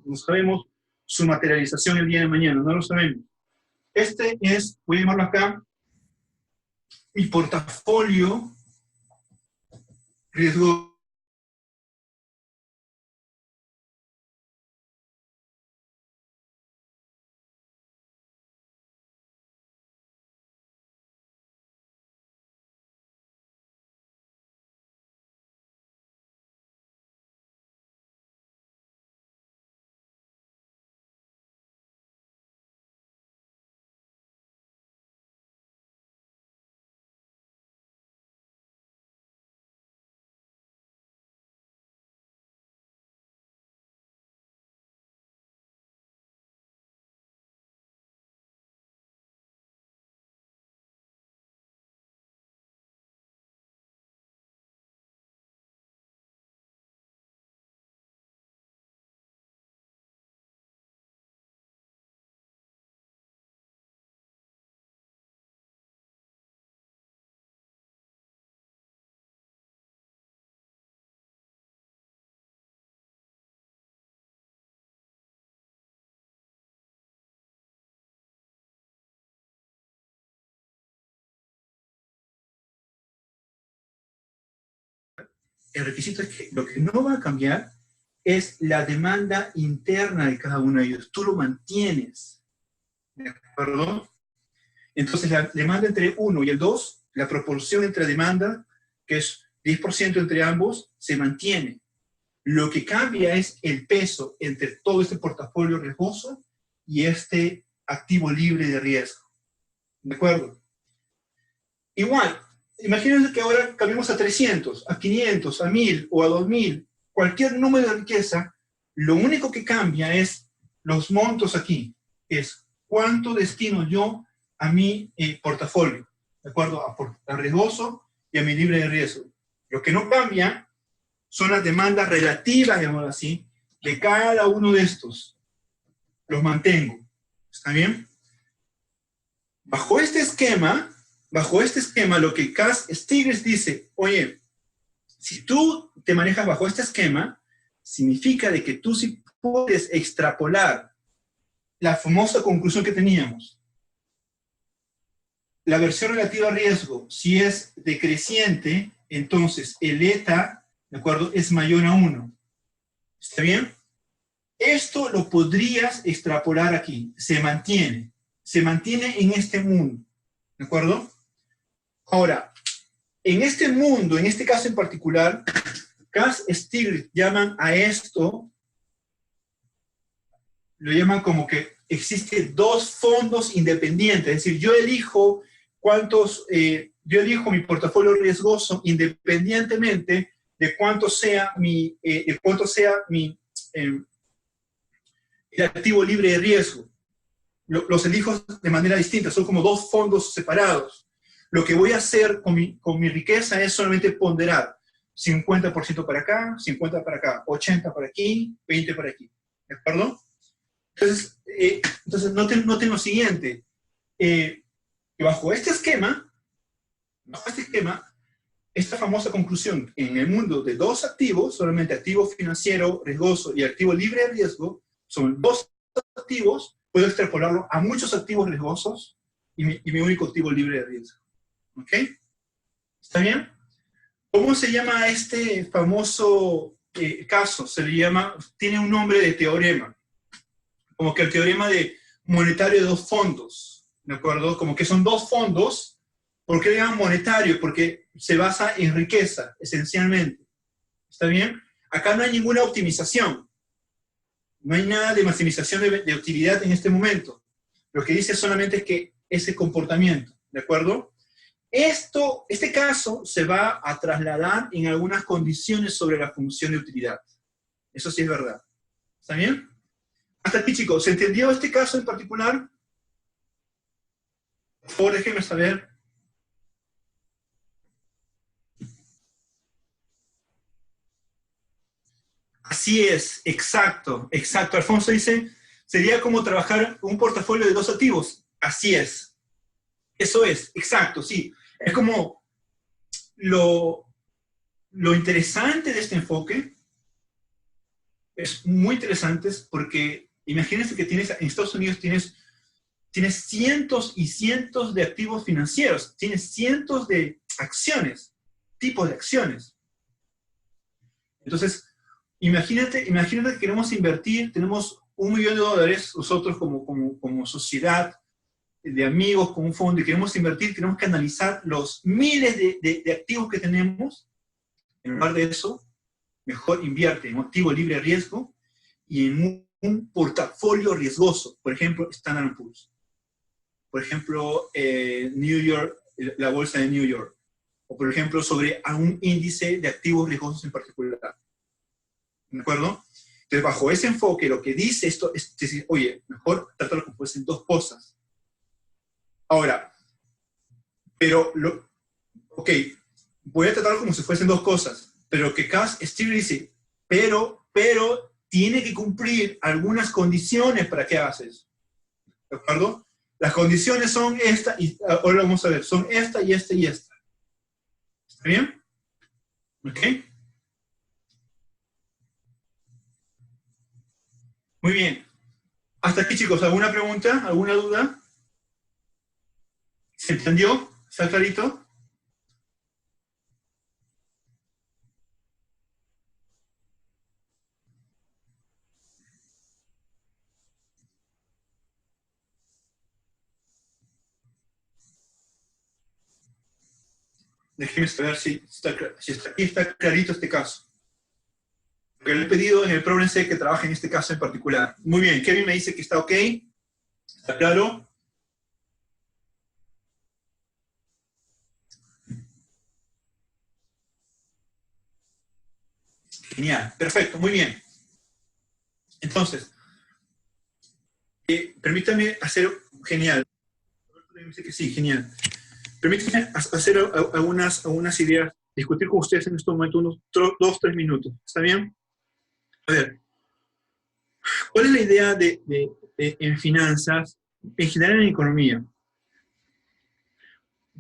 [SPEAKER 1] No sabemos su materialización el día de mañana, no lo sabemos. Este es, voy a llamarlo acá, mi portafolio riesgo. El requisito es que lo que no va a cambiar es la demanda interna de cada uno de ellos. Tú lo mantienes, ¿de acuerdo? Entonces la demanda entre 1 y el 2, la proporción entre demanda, que es 10% entre ambos, se mantiene. Lo que cambia es el peso entre todo este portafolio riesgoso y este activo libre de riesgo. ¿De acuerdo? Igual, imagínense que ahora cambiemos a 300, a 500, a 1000 o a 2000, cualquier número de riqueza, lo único que cambia es los montos aquí, es cuánto destino yo a mi portafolio, ¿de acuerdo? A riesgoso y a mi libre de riesgo. Lo que no cambia son las demandas relativas, digamos así, de cada uno de estos. Los mantengo. ¿Está bien? Bajo este esquema, lo que Cass Stiglitz dice, oye, si tú te manejas bajo este esquema, significa de que tú sí puedes extrapolar la famosa conclusión que teníamos. La versión relativa a riesgo, si es decreciente, entonces el eta, ¿de acuerdo?, es mayor a 1. ¿Está bien? esto lo podrías extrapolar aquí. Se mantiene en este mundo. ¿De acuerdo? Ahora, en este mundo, en este caso en particular, Cass Stiglitz llaman a esto, lo llaman como que existen dos fondos independientes, es decir, yo elijo mi portafolio riesgoso independientemente de cuánto sea el activo libre de riesgo. Los elijo de manera distinta, son como dos fondos separados. Lo que voy a hacer con mi riqueza es solamente ponderar 50% para acá, 50% para acá, 80% para aquí, 20% para aquí. ¿De acuerdo? Entonces noten lo siguiente. Que bajo este esquema, esta famosa conclusión, en el mundo de dos activos, solamente activo financiero riesgoso y activo libre de riesgo, son dos activos, puedo extrapolarlo a muchos activos riesgosos y mi único activo libre de riesgo. ¿Ok? ¿Está bien? ¿Cómo se llama este famoso caso? Tiene un nombre de teorema. Como que el teorema monetario de dos fondos. ¿De acuerdo? Como que son dos fondos. ¿Por qué le llaman monetario? Porque se basa en riqueza, esencialmente. ¿Está bien? Acá no hay ninguna optimización. No hay nada de maximización de utilidad en este momento. Lo que dice solamente es que ese comportamiento. ¿De acuerdo? Este caso se va a trasladar en algunas condiciones sobre la función de utilidad. Eso sí es verdad. ¿Está bien? Hasta aquí, chicos. ¿Se entendió este caso en particular? Por favor, déjenme saber. Así es, exacto. Alfonso dice, sería como trabajar un portafolio de dos activos. Así es. Eso es, exacto, sí. Es como lo interesante de este enfoque, es muy interesante porque imagínense que en Estados Unidos tienes cientos y cientos de activos financieros, tienes cientos de acciones, tipos de acciones. Entonces, imagínate que queremos invertir, tenemos $1 millón nosotros como sociedad de amigos, con un fondo, y queremos invertir, tenemos que analizar los miles de activos que tenemos. En lugar de eso, mejor invierte en un activo libre de riesgo y en un portafolio riesgoso, por ejemplo, Standard & Poor's, por ejemplo, New York, la bolsa de New York, o por ejemplo, sobre un índice de activos riesgosos en particular. ¿De acuerdo? Entonces, bajo ese enfoque, lo que dice esto es decir, oye, mejor tratarlo como fuesen dos cosas. Ahora, ok, voy a tratarlo como si fuesen dos cosas, pero que Cass Stiglitz dice, pero tiene que cumplir algunas condiciones para que hagas eso. ¿De acuerdo? Las condiciones son esta, y ahora vamos a ver, son esta y esta y esta. ¿Está bien? ¿Ok? Muy bien. Hasta aquí, chicos, ¿alguna pregunta? ¿Alguna duda? ¿Se entendió? ¿Está clarito? Déjenme saber si aquí está clarito este caso. Porque le he pedido en el Problem Set que trabaje en este caso en particular. Muy bien, Kevin me dice que está ok. ¿Está claro? Genial, perfecto, muy bien. Entonces, permítame hacer, genial. Me dice que sí, genial. Permítame hacer algunas ideas, discutir con ustedes en este momento unos 2-3 minutos. ¿Está bien? A ver, ¿cuál es la idea en finanzas, en general en economía?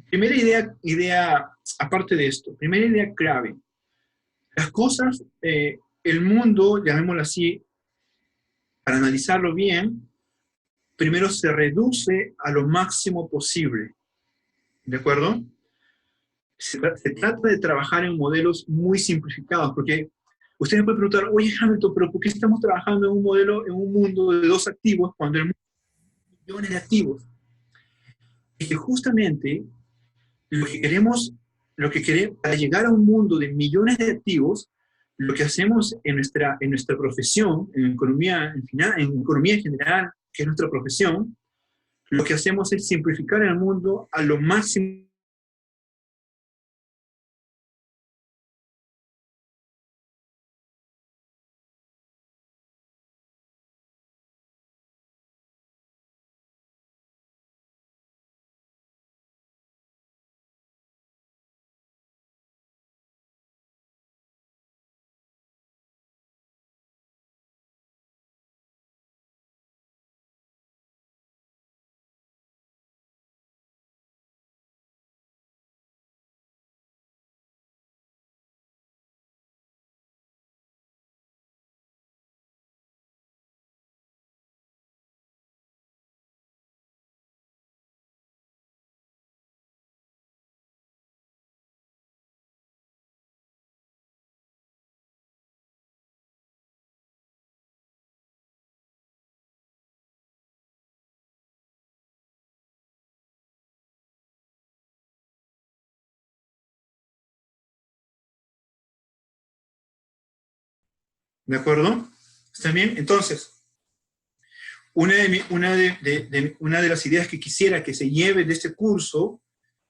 [SPEAKER 1] Primera idea, aparte de esto, primera idea clave. Las cosas, el mundo, llamémoslo así, para analizarlo bien, primero se reduce a lo máximo posible. ¿De acuerdo? Se trata de trabajar en modelos muy simplificados, porque Usted me puede preguntar, oye Hamilton, pero ¿por qué estamos trabajando en un modelo, en un mundo de dos activos cuando el mundo tiene millones de activos? Es que justamente lo que queremos, para llegar a un mundo de millones de activos, lo que hacemos en nuestra profesión, en economía, en economía en general, que es nuestra profesión, lo que hacemos es simplificar el mundo a lo máximo. ¿De acuerdo? ¿Está bien? Entonces, una de las ideas que quisiera que se lleve de este curso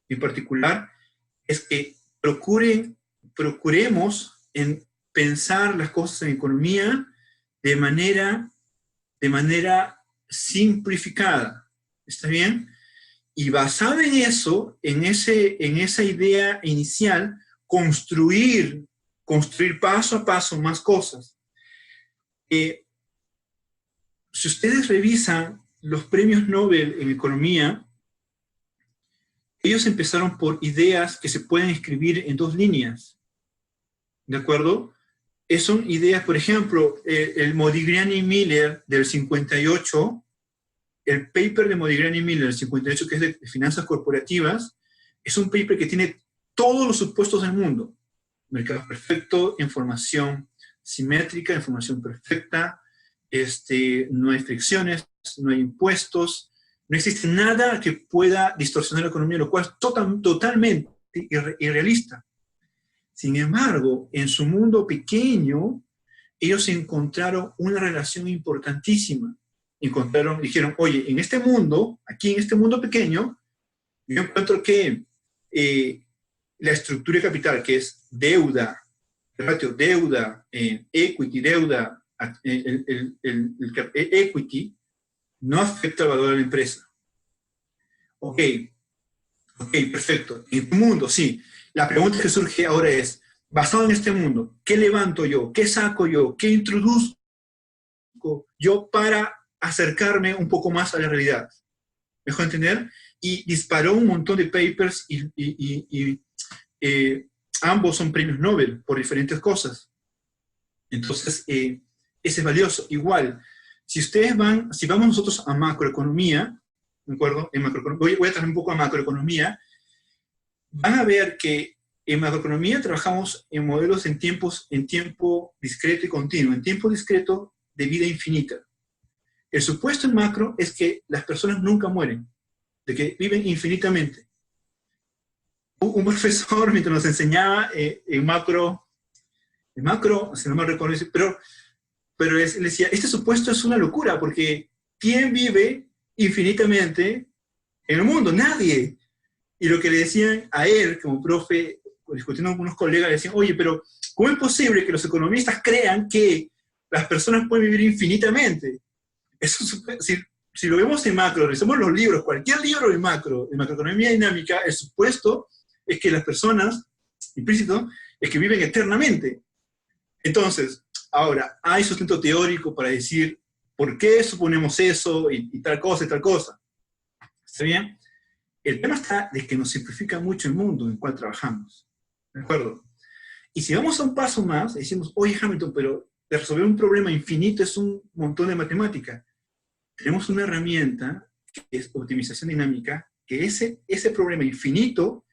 [SPEAKER 1] en particular es que procuremos en pensar las cosas en economía de manera simplificada. ¿Está bien? Y basado en eso, en esa idea inicial, construir paso a paso más cosas. Si ustedes revisan los premios Nobel en economía, ellos empezaron por ideas que se pueden escribir en dos líneas, ¿de acuerdo? Son ideas, por ejemplo, el Modigliani-Miller del 58, el paper de Modigliani-Miller del 58, que es de finanzas corporativas, es un paper que tiene todos los supuestos del mundo. Mercado perfecto, información simétrica, información perfecta, no hay fricciones, no hay impuestos, no existe nada que pueda distorsionar la economía, lo cual es totalmente irrealista. Sin embargo, en su mundo pequeño, ellos encontraron una relación importantísima. Dijeron, oye, en este mundo, aquí en este mundo pequeño, yo encuentro que la estructura de capital, que es deuda, el ratio deuda, equity, deuda, equity, no afecta el valor de la empresa. Ok, perfecto. En tu mundo, sí. La pregunta que surge ahora es, basado en este mundo, ¿qué levanto yo? ¿Qué saco yo? ¿Qué introduzco yo para acercarme un poco más a la realidad? ¿Me dejo entender? Y disparó un montón de papers y ambos son premios Nobel por diferentes cosas. Entonces, ese es valioso. Igual, si vamos nosotros a macroeconomía, ¿de acuerdo? Voy a traer un poco a macroeconomía, van a ver que en macroeconomía trabajamos en modelos en tiempo discreto y continuo, en tiempo discreto de vida infinita. El supuesto en macro es que las personas nunca mueren, de que viven infinitamente. Un profesor, mientras nos enseñaba en macro, si no me recuerdo, pero él decía, este supuesto es una locura, porque ¿quién vive infinitamente en el mundo? Nadie. Y lo que le decían a él, como profe, discutiendo con unos colegas, le decían, oye, pero ¿cómo es posible que los economistas crean que las personas pueden vivir infinitamente? Eso, si lo vemos en macro, revisamos los libros, cualquier libro de macroeconomía dinámica, el supuesto es que las personas, implícito, es que viven eternamente. Entonces, ahora, hay sustento teórico para decir por qué suponemos eso y tal cosa y tal cosa. ¿Está bien? El tema está de que nos simplifica mucho el mundo en el cual trabajamos. ¿De acuerdo? Y si vamos a un paso más, decimos, oye Hamilton, pero de resolver un problema infinito es un montón de matemática. Tenemos una herramienta que es optimización dinámica, que ese problema infinito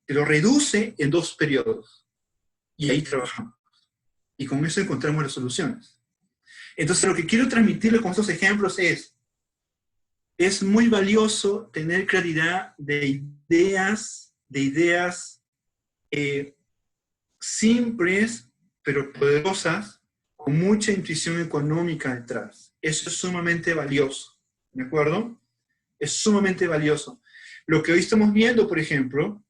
[SPEAKER 1] te lo reduce en 2 periodos. Y ahí trabajamos. Y con eso encontramos las soluciones. Entonces, lo que quiero transmitirle con estos ejemplos es muy valioso tener claridad de ideas simples, pero poderosas, con mucha intuición económica detrás. Eso es sumamente valioso, ¿de acuerdo? Es sumamente valioso. Lo que hoy estamos viendo, por ejemplo,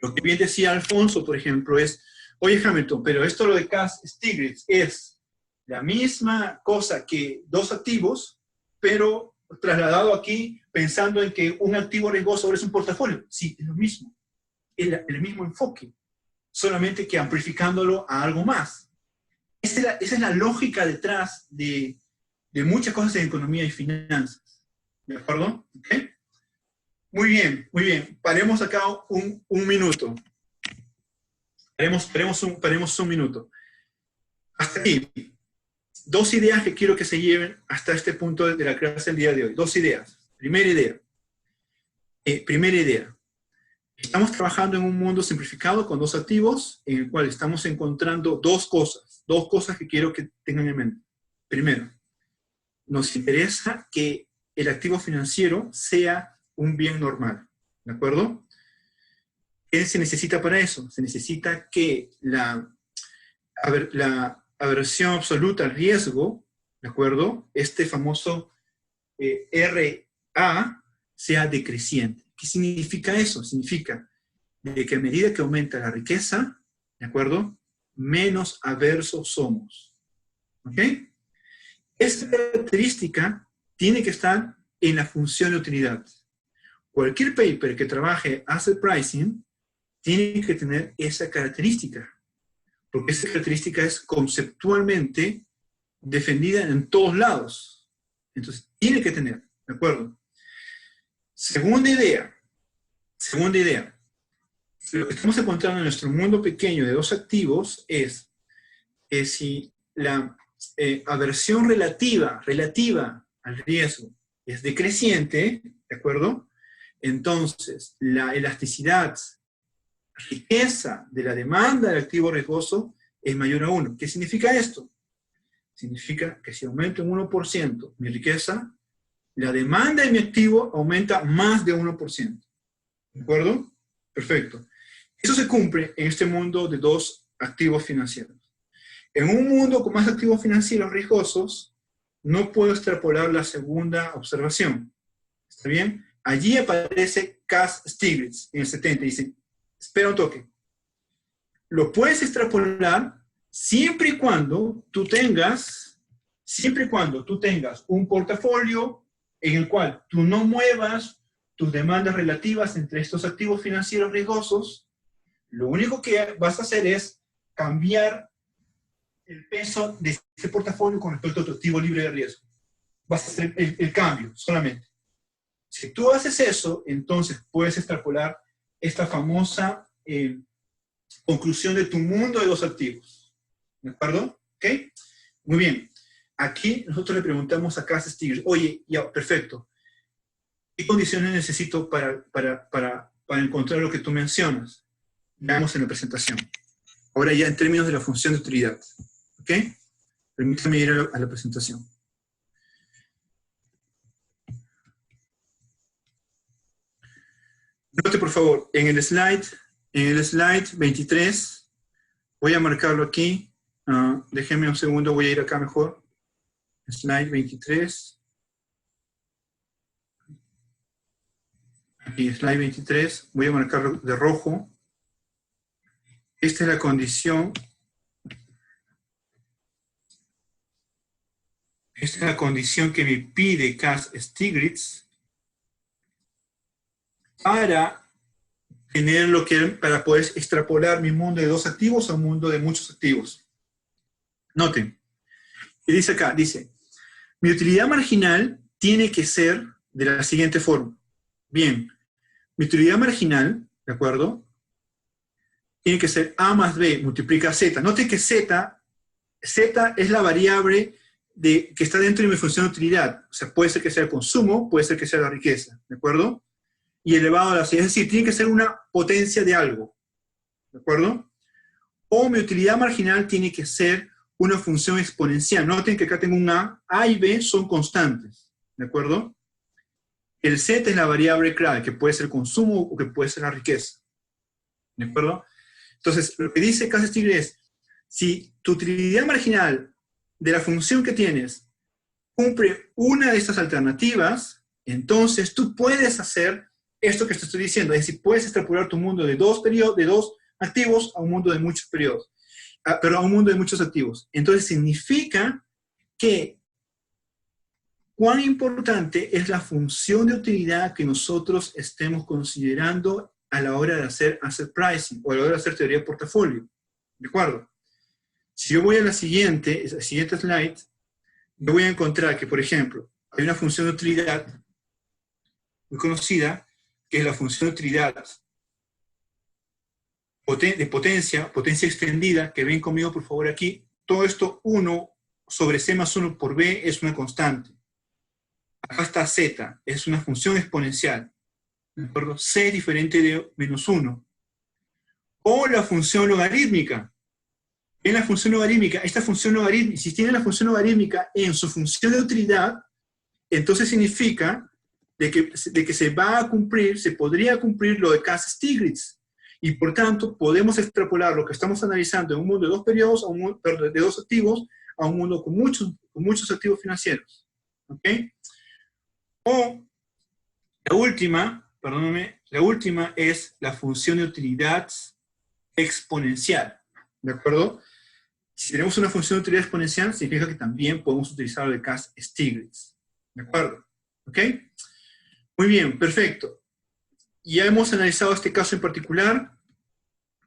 [SPEAKER 1] lo que bien decía Alfonso, por ejemplo, es, oye Hamilton, pero esto lo de Cass-Stiglitz es la misma cosa que dos activos, pero trasladado aquí pensando en que un activo riesgoso es un portafolio. Sí, es lo mismo. Es el mismo enfoque, solamente que amplificándolo a algo más. Esa es la lógica detrás de muchas cosas en economía y finanzas. ¿De acuerdo? ¿Okay? Muy bien, muy bien. Paremos acá un minuto. Paremos un minuto. Hasta aquí. Dos ideas que quiero que se lleven hasta este punto de la clase del día de hoy. Dos ideas. Primera idea. Estamos trabajando en un mundo simplificado con dos activos en el cual estamos encontrando dos cosas que quiero que tengan en mente. Primero, nos interesa que el activo financiero sea un bien normal, ¿de acuerdo? ¿Qué se necesita para eso? Se necesita que la aversión absoluta al riesgo, ¿de acuerdo? Este famoso RA sea decreciente. ¿Qué significa eso? Significa de que a medida que aumenta la riqueza, ¿de acuerdo? Menos aversos somos. ¿Ok? Esta característica tiene que estar en la función de utilidad. Cualquier paper que trabaje asset pricing tiene que tener esa característica, porque esa característica es conceptualmente defendida en todos lados. Entonces, tiene que tener, ¿de acuerdo? Segunda idea. Lo que estamos encontrando en nuestro mundo pequeño de dos activos es que si la aversión relativa al riesgo es decreciente, ¿de acuerdo? Entonces, la elasticidad, riqueza de la demanda del activo riesgoso es mayor a 1. ¿Qué significa esto? Significa que si aumento un 1% mi riqueza, la demanda de mi activo aumenta más de 1%. ¿De acuerdo? Perfecto. Eso se cumple en este mundo de dos activos financieros. En un mundo con más activos financieros riesgosos, no puedo extrapolar la segunda observación. ¿Está bien? Allí aparece Cass-Stiglitz en el 70 y dice, espera un toque. Lo puedes extrapolar siempre y cuando tú tengas un portafolio en el cual tú no muevas tus demandas relativas entre estos activos financieros riesgosos. Lo único que vas a hacer es cambiar el peso de ese portafolio con respecto a tu activo libre de riesgo. Vas a hacer el cambio solamente. Si tú haces eso, entonces puedes extrapolar esta famosa conclusión de tu mundo de dos activos. ¿De acuerdo? ¿Ok? Muy bien. Aquí nosotros le preguntamos a Cass-Stiglitz, oye, ya, perfecto. ¿Qué condiciones necesito para encontrar lo que tú mencionas? Veamos en la presentación. Ahora ya en términos de la función de utilidad. ¿Ok? Permítame ir a la presentación. Note, por favor, en el slide 23, voy a marcarlo aquí. Déjenme un segundo, voy a ir acá mejor. Slide 23. Aquí, slide 23. Voy a marcarlo de rojo. Esta es la condición. Esta es la condición que me pide Cass-Stiglitz para tener para poder extrapolar mi mundo de dos activos a un mundo de muchos activos. Noten, y dice acá, mi utilidad marginal tiene que ser de la siguiente forma. Bien, mi utilidad marginal, ¿de acuerdo? Tiene que ser A más B multiplica Z. Noten que Z es la variable que está dentro de mi función de utilidad. O sea, puede ser que sea el consumo, puede ser que sea la riqueza, ¿de acuerdo? Y elevado a la C. Es decir, tiene que ser una potencia de algo, ¿de acuerdo? o mi utilidad marginal tiene que ser una función exponencial. Noten que acá tengo un A y B son constantes, ¿de acuerdo? El Z es la variable clave, que puede ser consumo o que puede ser la riqueza, ¿de acuerdo? Entonces, lo que dice Cass-Stigler es, si tu utilidad marginal de la función que tienes cumple una de estas alternativas, entonces tú puedes hacer esto que te estoy diciendo, es decir, puedes extrapolar tu mundo de dos activos a un mundo de muchos periodos, pero a un mundo de muchos activos. Entonces significa que cuán importante es la función de utilidad que nosotros estemos considerando a la hora de hacer asset pricing o a la hora de hacer teoría de portafolio. ¿De acuerdo? Si yo voy a la siguiente slide, yo voy a encontrar que, por ejemplo, hay una función de utilidad muy conocida, que es la función de utilidad de potencia extendida, que ven conmigo por favor aquí. Todo esto 1 sobre C más 1 por B es una constante. Acá está Z, es una función exponencial. ¿De acuerdo? C es diferente de menos 1. O la función logarítmica. En la función logarítmica, esta función logarítmica, si tiene la función logarítmica en su función de utilidad, entonces significa de que se va a cumplir, se podría cumplir lo de Cass-Stiglitz. Y por tanto, podemos extrapolar lo que estamos analizando en un mundo de dos periodos, de dos activos, a un mundo con muchos activos financieros. ¿Ok? O la última, perdóname, la última es la función de utilidad exponencial. ¿De acuerdo? Si tenemos una función de utilidad exponencial, significa que también podemos utilizar el de Cass-Stiglitz. ¿De acuerdo? ¿Ok? Muy bien, perfecto. Ya hemos analizado este caso en particular.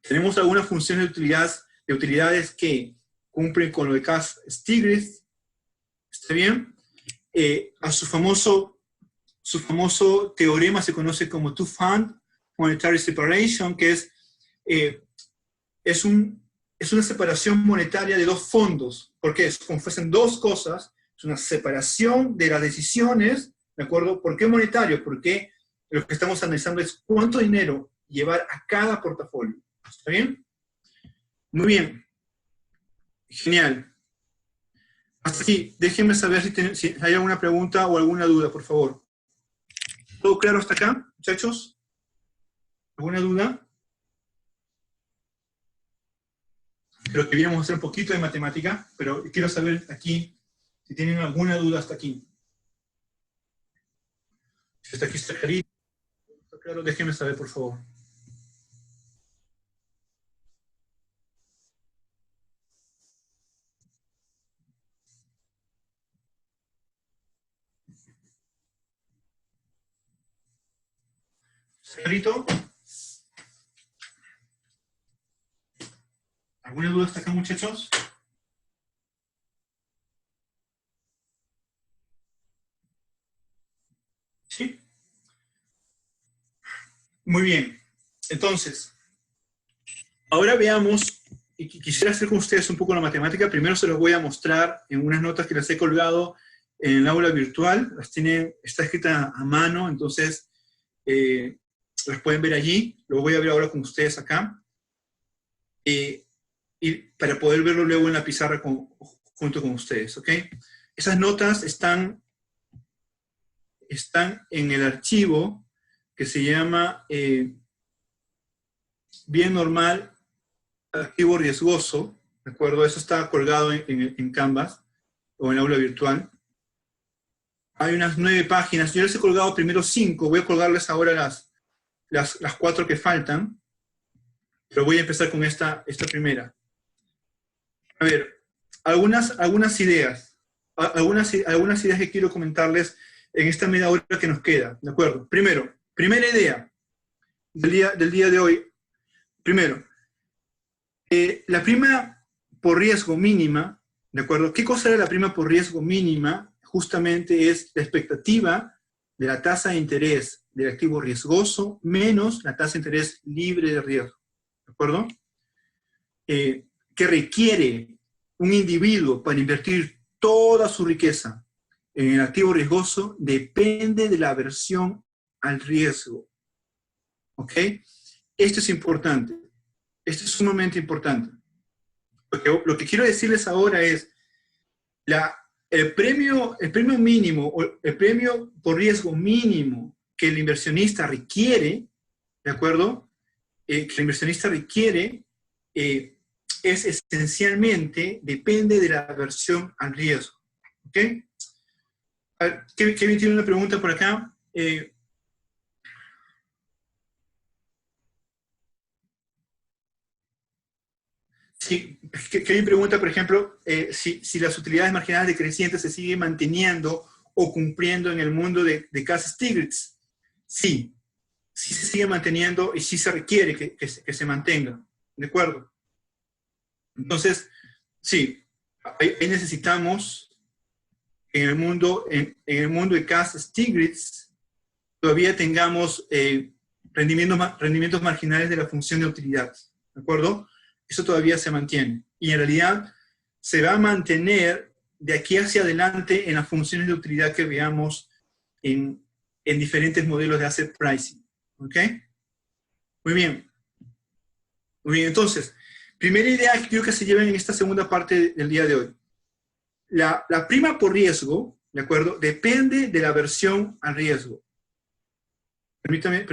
[SPEAKER 1] Tenemos algunas funciones de utilidades que cumplen con lo de Cass-Stiglitz. ¿Está bien? A su famoso teorema se conoce como Two-Fund Monetary Separation, que es una separación monetaria de dos fondos. ¿Por qué? Como fuesen dos cosas, es una separación de las decisiones, ¿de acuerdo? ¿Por qué monetario? Porque lo que estamos analizando es cuánto dinero llevar a cada portafolio. ¿Está bien? Muy bien. Genial. Hasta aquí. Déjenme saber si hay alguna pregunta o alguna duda, por favor. ¿Todo claro hasta acá, muchachos? ¿Alguna duda? Creo que viéramos a hacer un poquito de matemática, pero quiero saber aquí si tienen alguna duda hasta aquí. Si hasta aquí está claro, déjenme saber, por favor. ¿Clarito? ¿Alguna duda hasta acá, muchachos? ¿Sí? Muy bien. Entonces, ahora veamos, y quisiera hacer con ustedes un poco la matemática. Primero se los voy a mostrar en unas notas que las he colgado en el aula virtual. Está escrita a mano, entonces las pueden ver allí. Lo voy a ver ahora con ustedes acá. Y para poder verlo luego en la pizarra junto con ustedes, ¿ok? Esas notas están en el archivo que se llama bien normal, activo riesgoso, ¿de acuerdo? Eso está colgado en Canvas o en aula virtual. Hay unas 9 páginas. Yo les he colgado primero 5. Voy a colgarles ahora las 4 que faltan. Pero voy a empezar con esta primera. A ver, algunas ideas. Algunas ideas que quiero comentarles en esta media hora que nos queda. ¿De acuerdo? Primero, primera idea del día de hoy. Primero, la prima por riesgo mínima, ¿de acuerdo? ¿Qué cosa era la prima por riesgo mínima? Justamente es la expectativa de la tasa de interés del activo riesgoso menos la tasa de interés libre de riesgo, ¿de acuerdo? Que requiere un individuo para invertir toda su riqueza en el activo riesgoso depende de la aversión al riesgo, ¿ok? Esto es importante. Esto es sumamente importante. Lo que quiero decirles ahora es, el premio mínimo, o el premio por riesgo mínimo que el inversionista requiere, ¿de acuerdo? Que el inversionista requiere es esencialmente, depende de la aversión al riesgo. ¿Ok? Kevin tiene una pregunta por acá. Sí, Kevin pregunta, por ejemplo, si las utilidades marginales decrecientes se siguen manteniendo o cumpliendo en el mundo de Cass-Stiglitz. Sí, sí se sigue manteniendo y sí se requiere que se mantenga. ¿De acuerdo? Entonces, sí, ahí necesitamos en el mundo de Cass-Stiglitz todavía tengamos rendimientos marginales de la función de utilidad. ¿De acuerdo? Eso todavía se mantiene. Y en realidad se va a mantener de aquí hacia adelante en las funciones de utilidad que veamos en diferentes modelos de asset pricing. ¿Ok? Muy bien. Muy bien, entonces, primera idea que quiero que se lleven en esta segunda parte del día de hoy. La prima por riesgo, ¿de acuerdo? Depende de la aversión al riesgo. Permítame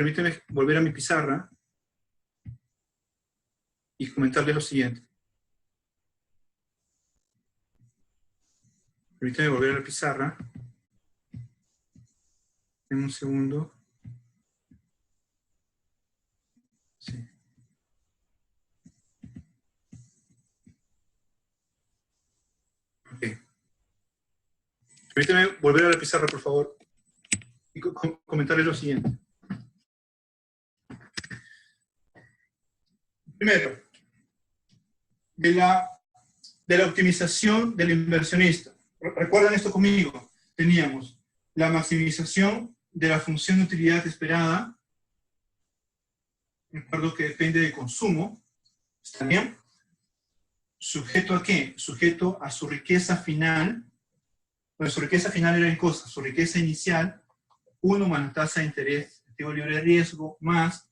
[SPEAKER 1] volver a mi pizarra y comentarles lo siguiente. Permítame volver a la pizarra. En un segundo. Sí. Ok. Permítame volver a la pizarra, por favor, y comentarles lo siguiente. Primero, de la optimización del inversionista. Recuerdan esto conmigo. Teníamos la maximización de la función de utilidad esperada, recuerdo que depende del consumo, ¿está bien? ¿Sujeto a qué? Sujeto a su riqueza final. Bueno, su riqueza final era en cosas. Su riqueza inicial, 1 más la tasa de interés activo libre de riesgo, más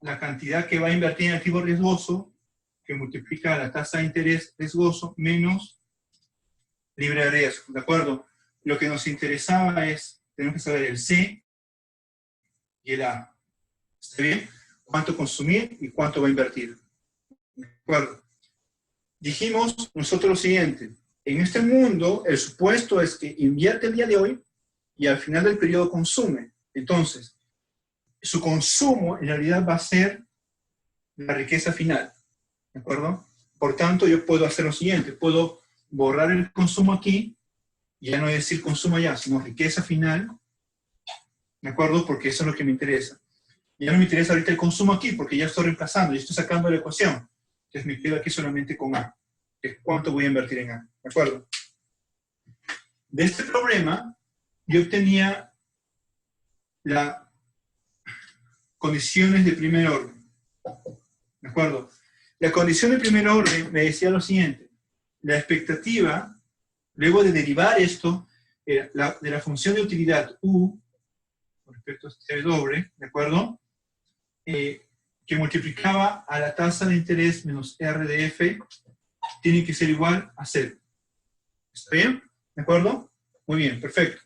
[SPEAKER 1] la cantidad que va a invertir en activo riesgoso, que multiplica la tasa de interés riesgoso, menos libre de riesgo, ¿de acuerdo? Lo que nos interesaba es, tenemos que saber el C y el A. ¿Está bien? Cuánto consumir y cuánto va a invertir. ¿De acuerdo? Dijimos nosotros lo siguiente. En este mundo, el supuesto es que invierte el día de hoy y al final del periodo consume. Entonces, su consumo en realidad va a ser la riqueza final. ¿De acuerdo? Por tanto, yo puedo hacer lo siguiente. Puedo borrar el consumo aquí y ya no decir consumo allá, sino riqueza final. ¿De acuerdo? Porque eso es lo que me interesa. Ya no me interesa ahorita el consumo aquí, porque ya estoy reemplazando, ya estoy sacando la ecuación. Entonces me quedo aquí solamente con A, que es cuánto voy a invertir en A. ¿De acuerdo? De este problema, yo obtenía las condiciones de primer orden. ¿De acuerdo? La condición de primer orden me decía lo siguiente. La expectativa, luego de derivar esto, de la función de utilidad U, con respecto a este doble, ¿de acuerdo? Que multiplicaba a la tasa de interés menos R de F, tiene que ser igual a 0. ¿Está bien? ¿De acuerdo? Muy bien, perfecto.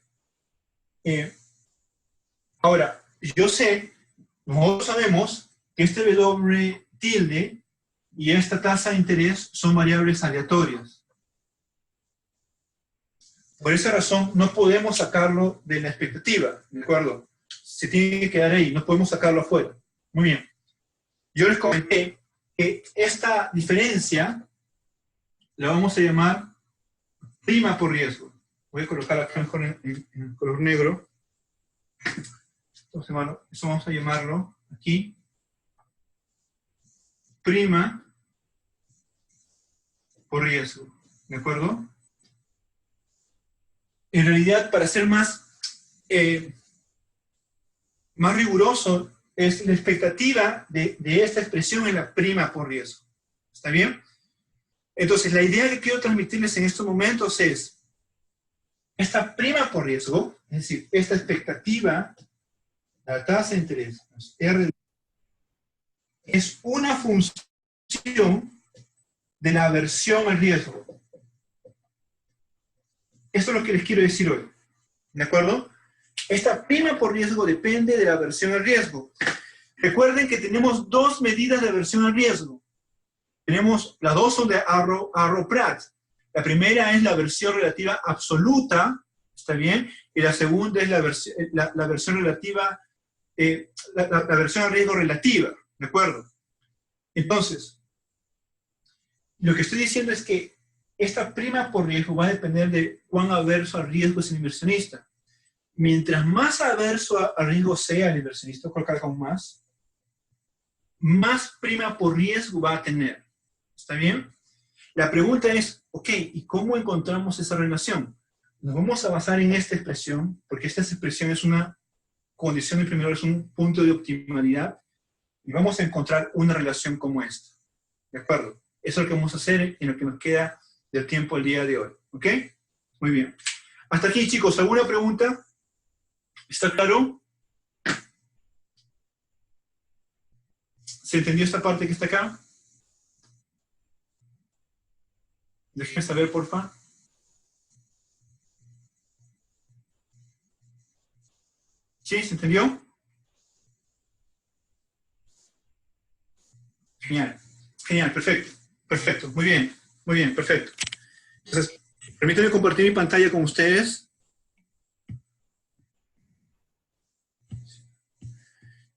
[SPEAKER 1] Ahora, nosotros sabemos que este W tilde y esta tasa de interés son variables aleatorias. Por esa razón, no podemos sacarlo de la expectativa, ¿de acuerdo? Se tiene que quedar ahí, no podemos sacarlo afuera. Muy bien. Yo les comenté que esta diferencia la vamos a llamar prima por riesgo. Voy a colocar acá mejor en color negro. Entonces, bueno, eso vamos a llamarlo aquí prima por riesgo. ¿De acuerdo? En realidad, para ser más riguroso, es la expectativa de esta expresión en la prima por riesgo. ¿Está bien? Entonces, la idea que quiero transmitirles en estos momentos es esta prima por riesgo, es decir, esta expectativa, la tasa de interés, R, es una función expresión de la aversión al riesgo. Esto es lo que les quiero decir hoy. ¿De acuerdo? Esta prima por riesgo depende de la aversión al riesgo. Recuerden que tenemos dos medidas de aversión al riesgo. Las dos son de Arro-Prat. La primera es la aversión relativa absoluta, ¿está bien? Y la segunda es la aversión relativa, la aversión al riesgo relativa, ¿de acuerdo? Entonces, lo que estoy diciendo es que esta prima por riesgo va a depender de cuán averso al riesgo es el inversionista. Mientras más averso al riesgo sea el inversionista, colocar con más prima por riesgo va a tener. ¿Está bien? La pregunta es, ok, ¿y cómo encontramos esa relación? Nos vamos a basar en esta expresión, porque esta expresión es una condición de primero, es un punto de optimalidad, y vamos a encontrar una relación como esta. ¿De acuerdo? Eso es lo que vamos a hacer en lo que nos queda del tiempo el día de hoy. ¿Ok? Muy bien. Hasta aquí, chicos. ¿Alguna pregunta? ¿Está claro? ¿Se entendió esta parte que está acá? Déjenme saber, porfa. ¿Sí? ¿Se entendió? Genial. Genial, perfecto. Perfecto. Muy bien, perfecto. Entonces, permítanme compartir mi pantalla con ustedes.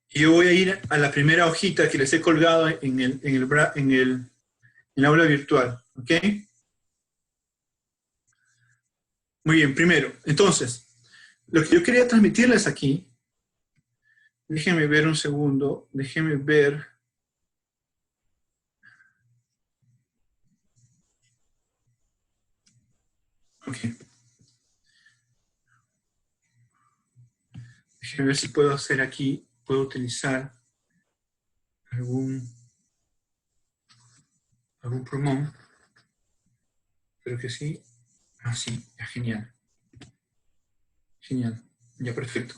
[SPEAKER 1] Y yo voy a ir a la primera hojita que les he colgado en el aula virtual. ¿Ok? Muy bien, primero. Entonces, lo que yo quería transmitirles aquí, déjenme ver un segundo, déjenme ver. Ok. Déjenme ver si puedo hacer aquí, puedo utilizar algún plumón. Espero que sí. Ah, sí, ya, genial. Genial, ya, perfecto.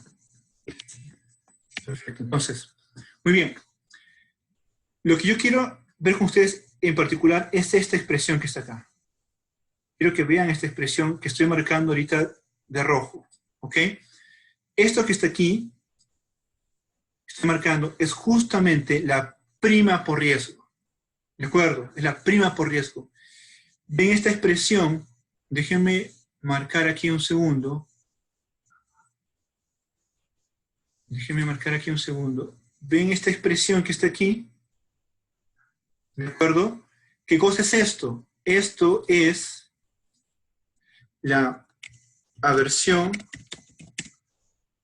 [SPEAKER 1] Perfecto, entonces, muy bien. Lo que yo quiero ver con ustedes en particular es esta expresión que está acá. Quiero que vean esta expresión que estoy marcando ahorita de rojo, ¿ok? Esto que está aquí, estoy marcando, es justamente la prima por riesgo, ¿de acuerdo? Es la prima por riesgo. Ven esta expresión, déjenme marcar aquí un segundo. Déjenme marcar aquí un segundo. ¿Ven esta expresión que está aquí? ¿De acuerdo? ¿Qué cosa es esto? Esto es la aversión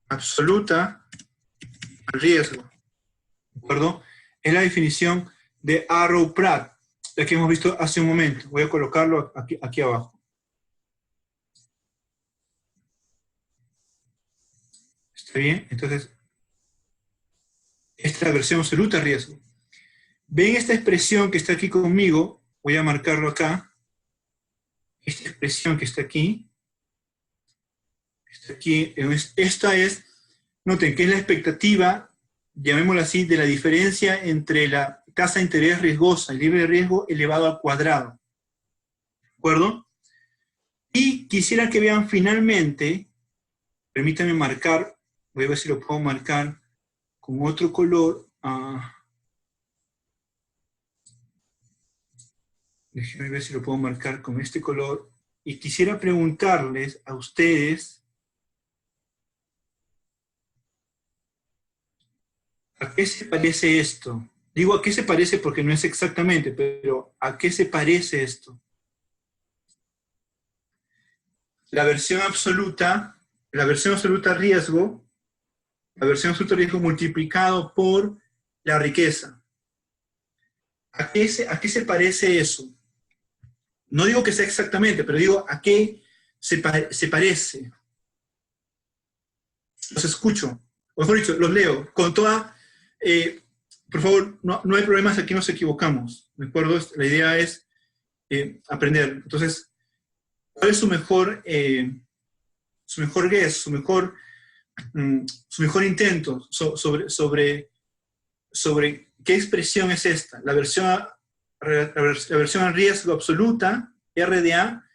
[SPEAKER 1] absoluta al riesgo. ¿De acuerdo? Es la definición de Arrow-Pratt, la que hemos visto hace un momento. Voy a colocarlo aquí abajo. ¿Está bien? Entonces, esta es la aversión absoluta al riesgo. ¿Ven esta expresión que está aquí conmigo? Voy a marcarlo acá. Esta expresión que está aquí. Esta es, noten que es la expectativa, llamémosla así, de la diferencia entre la tasa de interés riesgosa y libre de riesgo elevado al cuadrado. ¿De acuerdo? Y quisiera que vean finalmente, permítanme marcar, voy a ver si lo puedo marcar con otro color. Déjenme ver si lo puedo marcar con este color. Y quisiera preguntarles a ustedes, ¿a qué se parece esto? Digo a qué se parece porque no es exactamente, pero ¿a qué se parece esto? La versión absoluta riesgo, la versión absoluta riesgo multiplicado por la riqueza. ¿A qué se parece eso? No digo que sea exactamente, pero digo a qué se parece. Los escucho, o mejor dicho, los leo, con toda... por favor, no hay problemas, aquí nos equivocamos, ¿de acuerdo? La idea es aprender. Entonces, ¿cuál es su mejor guess, su mejor intento sobre qué expresión es esta? La versión aversión al riesgo absoluta, RDA,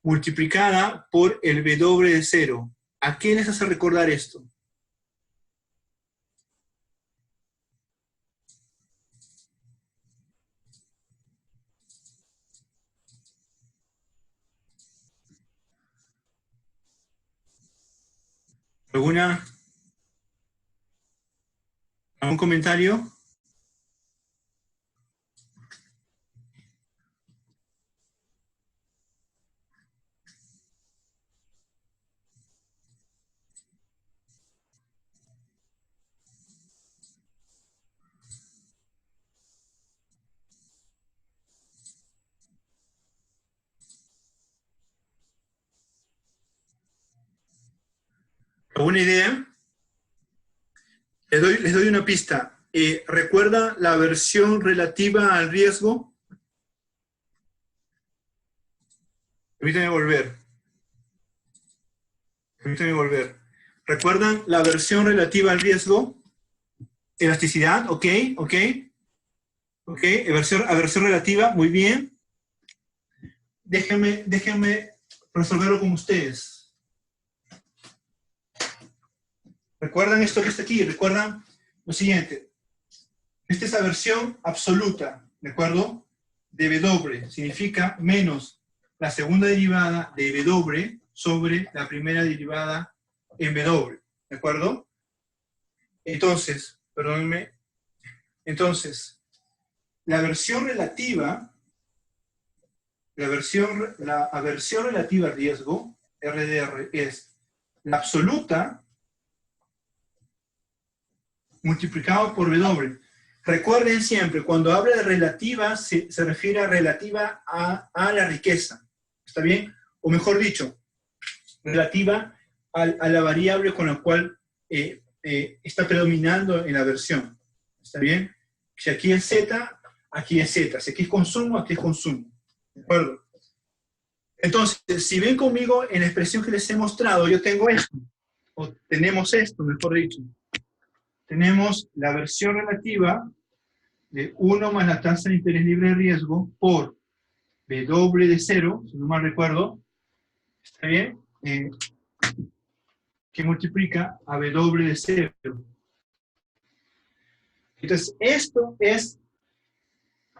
[SPEAKER 1] multiplicada por el W de 0. ¿A qué les hace recordar esto? ¿Algún comentario? ¿Alguna idea? Les doy una pista. ¿Recuerda la aversión relativa al riesgo? Permítame volver. ¿Recuerdan la aversión relativa al riesgo? Elasticidad, ok. Aversión relativa, muy bien. Déjenme resolverlo con ustedes. ¿Recuerdan esto que está aquí? ¿Recuerdan lo siguiente? Esta es aversión absoluta, ¿de acuerdo? De W significa menos la segunda derivada de W sobre la primera derivada en W, ¿de acuerdo? Entonces, perdónenme, la aversión relativa, la aversión relativa al riesgo, RDR, es la absoluta multiplicado por W. Recuerden siempre, cuando habla de relativa, se refiere a relativa a la riqueza. ¿Está bien? O mejor dicho, relativa a la variable con la cual está predominando en la versión. ¿Está bien? Si aquí es Z, aquí es Z. Si aquí es consumo, aquí es consumo. ¿De acuerdo? Entonces, si ven conmigo en la expresión que les he mostrado, yo tengo esto, o tenemos esto, mejor dicho. Tenemos la versión relativa de 1 más la tasa de interés libre de riesgo por W de 0, si no mal recuerdo, ¿está bien? Que multiplica a W de 0. Entonces, esto es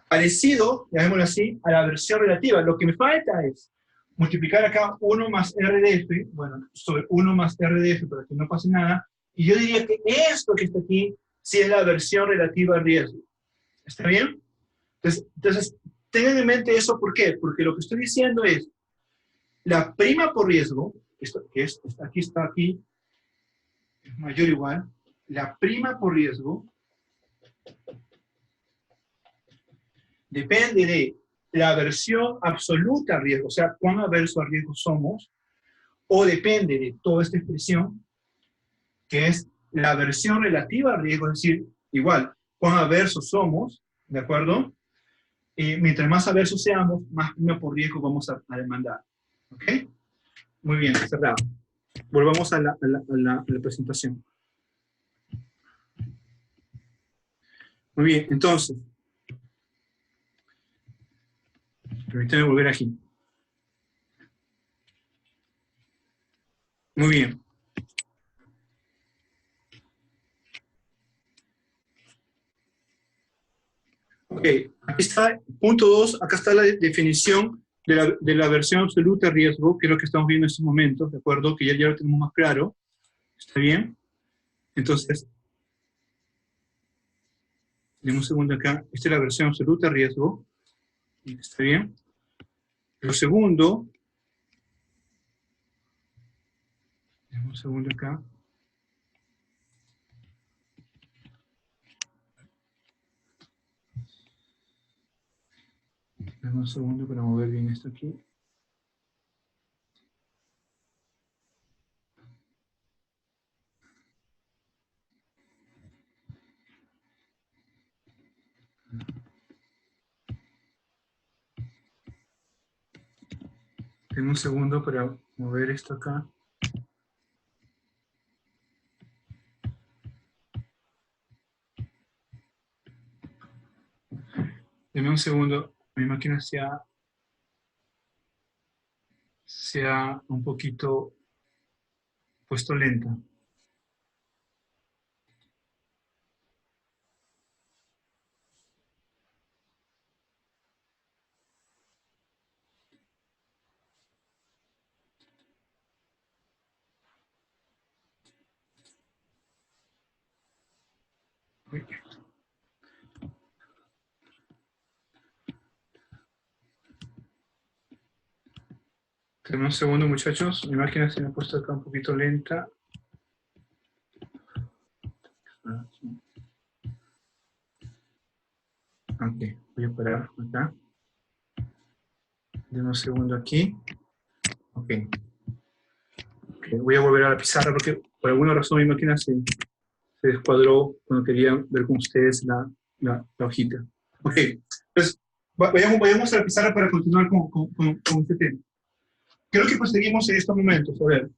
[SPEAKER 1] parecido, llamémoslo así, a la versión relativa. Lo que me falta es multiplicar acá 1 más RDF, bueno, sobre 1 más RDF para que no pase nada, y yo diría que esto que está aquí sí es la versión relativa al riesgo. ¿Está bien? Entonces, tengan en mente eso, ¿por qué? Porque lo que estoy diciendo es, la prima por riesgo, aquí está aquí, es mayor o igual, la prima por riesgo depende de la aversión absoluta al riesgo, o sea, cuán averso al riesgo somos, o depende de toda esta expresión, que es la aversión relativa al riesgo, es decir, igual, cuán aversos somos, ¿de acuerdo? Mientras más aversos seamos, más prima por riesgo vamos a demandar. ¿Ok? Muy bien, cerrado. Volvamos a la presentación. Muy bien, entonces, permítame volver aquí. Muy bien. Ok, aquí está, punto 2, acá está la definición de la versión absoluta de riesgo, que es lo que estamos viendo en estos momentos, ¿de acuerdo? Que ya lo tenemos más claro. ¿Está bien? Entonces, denme un segundo acá. Esta es la versión absoluta de riesgo. ¿Está bien? Lo segundo, denme un segundo acá. Denme un segundo para mover bien esto aquí. Denme un segundo para mover esto acá. Denme un segundo. mi máquina sea un poquito puesto lenta. Uy. Dame un segundo, muchachos. Mi máquina se me ha puesto acá un poquito lenta. Ok, voy a parar acá. Dame un segundo aquí. Ok. Voy a volver a la pizarra porque por alguna razón mi máquina se descuadró cuando quería ver con ustedes la hojita. Ok, entonces vayamos a la pizarra para continuar con este tema. Creo que proseguimos en estos momentos. A ver,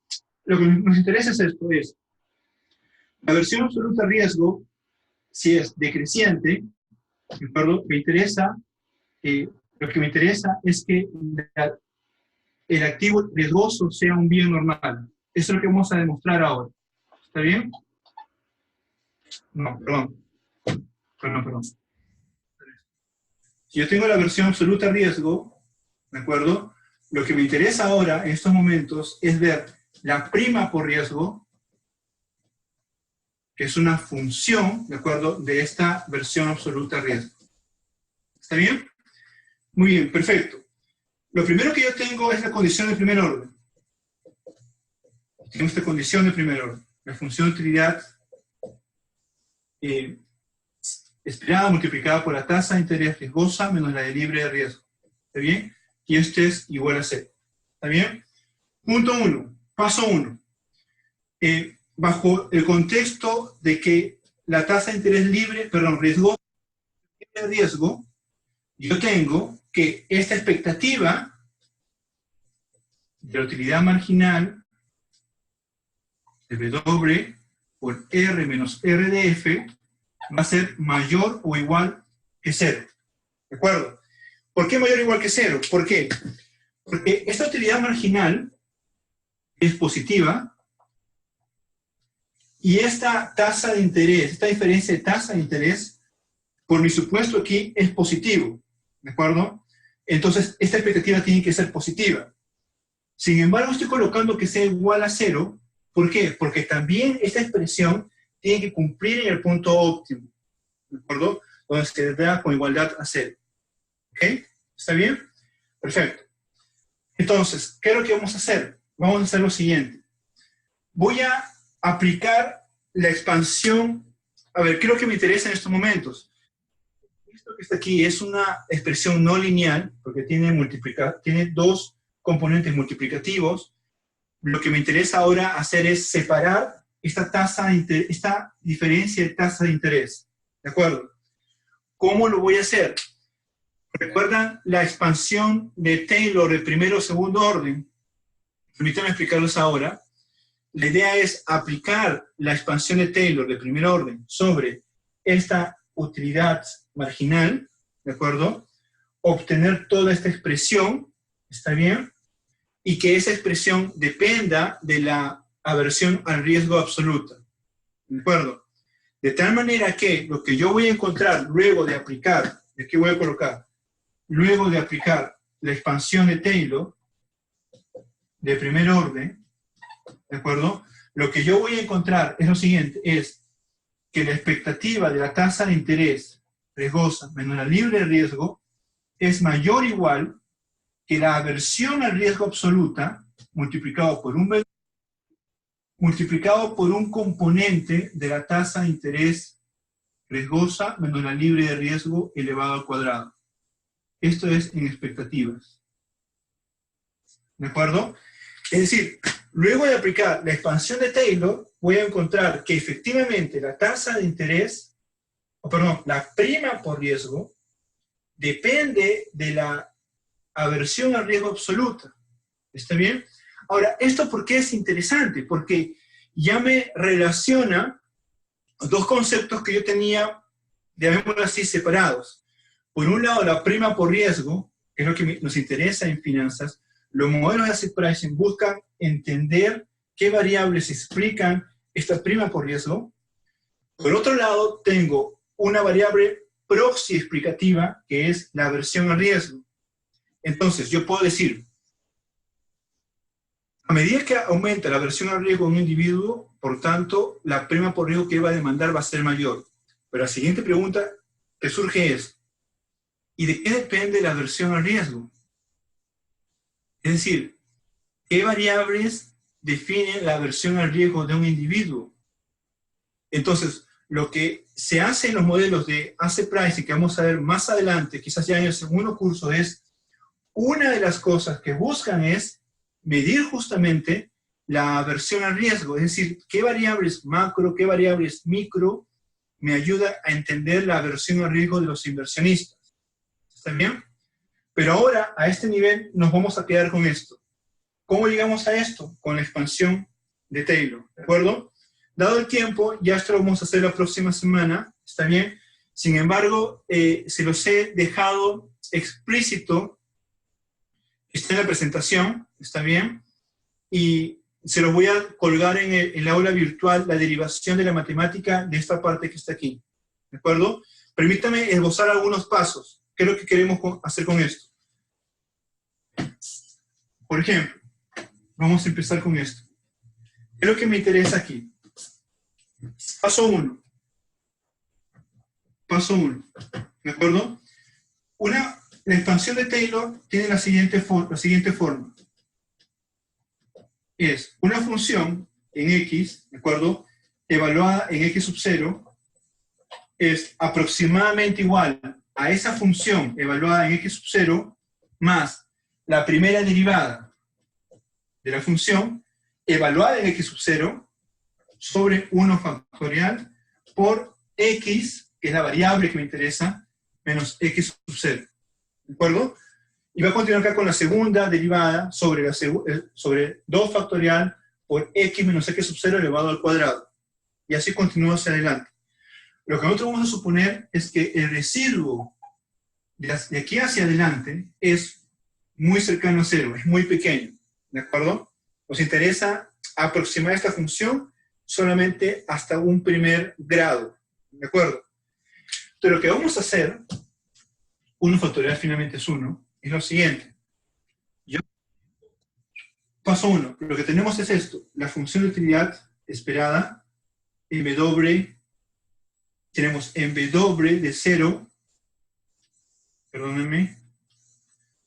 [SPEAKER 1] lo que nos interesa es esto, es la versión absoluta riesgo, si es decreciente, ¿de acuerdo? Lo que me interesa es que el activo riesgoso sea un bien normal. Eso es lo que vamos a demostrar ahora. ¿Está bien? No, perdón. Si yo tengo la versión absoluta riesgo, ¿de acuerdo? Lo que me interesa ahora, en estos momentos, es ver la prima por riesgo, que es una función, ¿de acuerdo?, de esta versión absoluta riesgo. ¿Está bien? Muy bien, perfecto. Lo primero que yo tengo es la condición de primer orden. Tengo esta condición de primer orden. La función de utilidad esperada multiplicada por la tasa de interés riesgosa menos la de libre de riesgo. ¿Está bien? Y esto es igual a 0. ¿Está bien? Punto 1. Paso 1. Bajo el contexto de que la tasa de interés riesgosa de riesgo, yo tengo que esta expectativa de la utilidad marginal de W por R menos R de F va a ser mayor o igual que 0. ¿De acuerdo? ¿Por qué mayor o igual que 0? ¿Por qué? Porque esta utilidad marginal es positiva y esta tasa de interés, esta diferencia de tasa de interés, por mi supuesto aquí es positivo. ¿De acuerdo? Entonces, esta expectativa tiene que ser positiva. Sin embargo, estoy colocando que sea igual a 0. ¿Por qué? Porque también esta expresión tiene que cumplir en el punto óptimo. ¿De acuerdo? Donde se da con igualdad a 0. ¿Ok? ¿Está bien? Perfecto. Entonces, ¿qué es lo que vamos a hacer? Vamos a hacer lo siguiente. Voy a aplicar la expansión. A ver, ¿qué es lo que me interesa en estos momentos? Esto que está aquí es una expresión no lineal, porque tiene dos componentes multiplicativos. Lo que me interesa ahora hacer es separar esta diferencia de tasa de interés. ¿De acuerdo? ¿Cómo lo voy a hacer? ¿Recuerdan la expansión de Taylor de primero o segundo orden? Permítanme explicarles ahora. La idea es aplicar la expansión de Taylor de primer orden sobre esta utilidad marginal, ¿de acuerdo? Obtener toda esta expresión, ¿está bien? Y que esa expresión dependa de la aversión al riesgo absoluta, ¿de acuerdo? De tal manera que lo que yo voy a encontrar luego de aplicar, ¿de qué voy a colocar? Luego de aplicar la expansión de Taylor de primer orden, ¿de acuerdo? Lo que yo voy a encontrar es lo siguiente, es que la expectativa de la tasa de interés riesgosa menos la libre de riesgo es mayor o igual que la aversión al riesgo absoluta multiplicado por un componente de la tasa de interés riesgosa menos la libre de riesgo elevado al cuadrado. Esto es en expectativas. ¿De acuerdo? Es decir, luego de aplicar la expansión de Taylor, voy a encontrar que efectivamente la tasa de interés, la prima por riesgo, depende de la aversión al riesgo absoluta. ¿Está bien? Ahora, ¿esto por qué es interesante? Porque ya me relaciona dos conceptos que yo tenía, llamémoslo así, separados. por un lado, la prima por riesgo, que es lo que nos interesa en finanzas. Los modelos de asset pricing buscan entender qué variables explican esta prima por riesgo. Por otro lado, tengo una variable proxy explicativa, que es la aversión al riesgo. Entonces, yo puedo decir, a medida que aumenta la aversión al riesgo de un individuo, por tanto, la prima por riesgo que va a demandar va a ser mayor. Pero la siguiente pregunta que surge es, ¿y de qué depende la aversión al riesgo? Es decir, ¿qué variables definen la aversión al riesgo de un individuo? Entonces, lo que se hace en los modelos de asset pricing, que vamos a ver más adelante, quizás ya en el segundo curso, es una de las cosas que buscan es medir justamente la aversión al riesgo, es decir, qué variables macro, qué variables micro me ayuda a entender la aversión al riesgo de los inversionistas. ¿Está bien? Pero ahora, a este nivel, nos vamos a quedar con esto. ¿Cómo llegamos a esto? Con la expansión de Taylor, ¿de acuerdo? Dado el tiempo, ya esto lo vamos a hacer la próxima semana, ¿está bien? Sin embargo, se los he dejado explícito, está en la presentación, ¿está bien? Y se los voy a colgar en el aula virtual, la derivación de la matemática de esta parte que está aquí, ¿de acuerdo? Permítame esbozar algunos pasos. ¿Qué es lo que queremos hacer con esto? Por ejemplo, vamos a empezar con esto. ¿Qué es lo que me interesa aquí? Paso 1. Paso 1. ¿De acuerdo? La expansión de Taylor tiene la siguiente forma. Es una función en X, ¿de acuerdo? Evaluada en X sub 0, es aproximadamente igual a esa función evaluada en X sub 0 más la primera derivada de la función evaluada en X sub 0 sobre 1 factorial por X, que es la variable que me interesa, menos X sub 0. ¿De acuerdo? Y va a continuar acá con la segunda derivada sobre 2 factorial por X menos X sub 0 elevado al cuadrado. Y así continúa hacia adelante. Lo que nosotros vamos a suponer es que el residuo de aquí hacia adelante es muy cercano a 0, es muy pequeño. ¿De acuerdo? Nos interesa aproximar esta función solamente hasta un primer grado. ¿De acuerdo? Entonces lo que vamos a hacer, 1 factorial finalmente es 1, es lo siguiente. Paso 1, lo que tenemos es esto, la función de utilidad esperada, en W, tenemos en W de 0, perdónenme,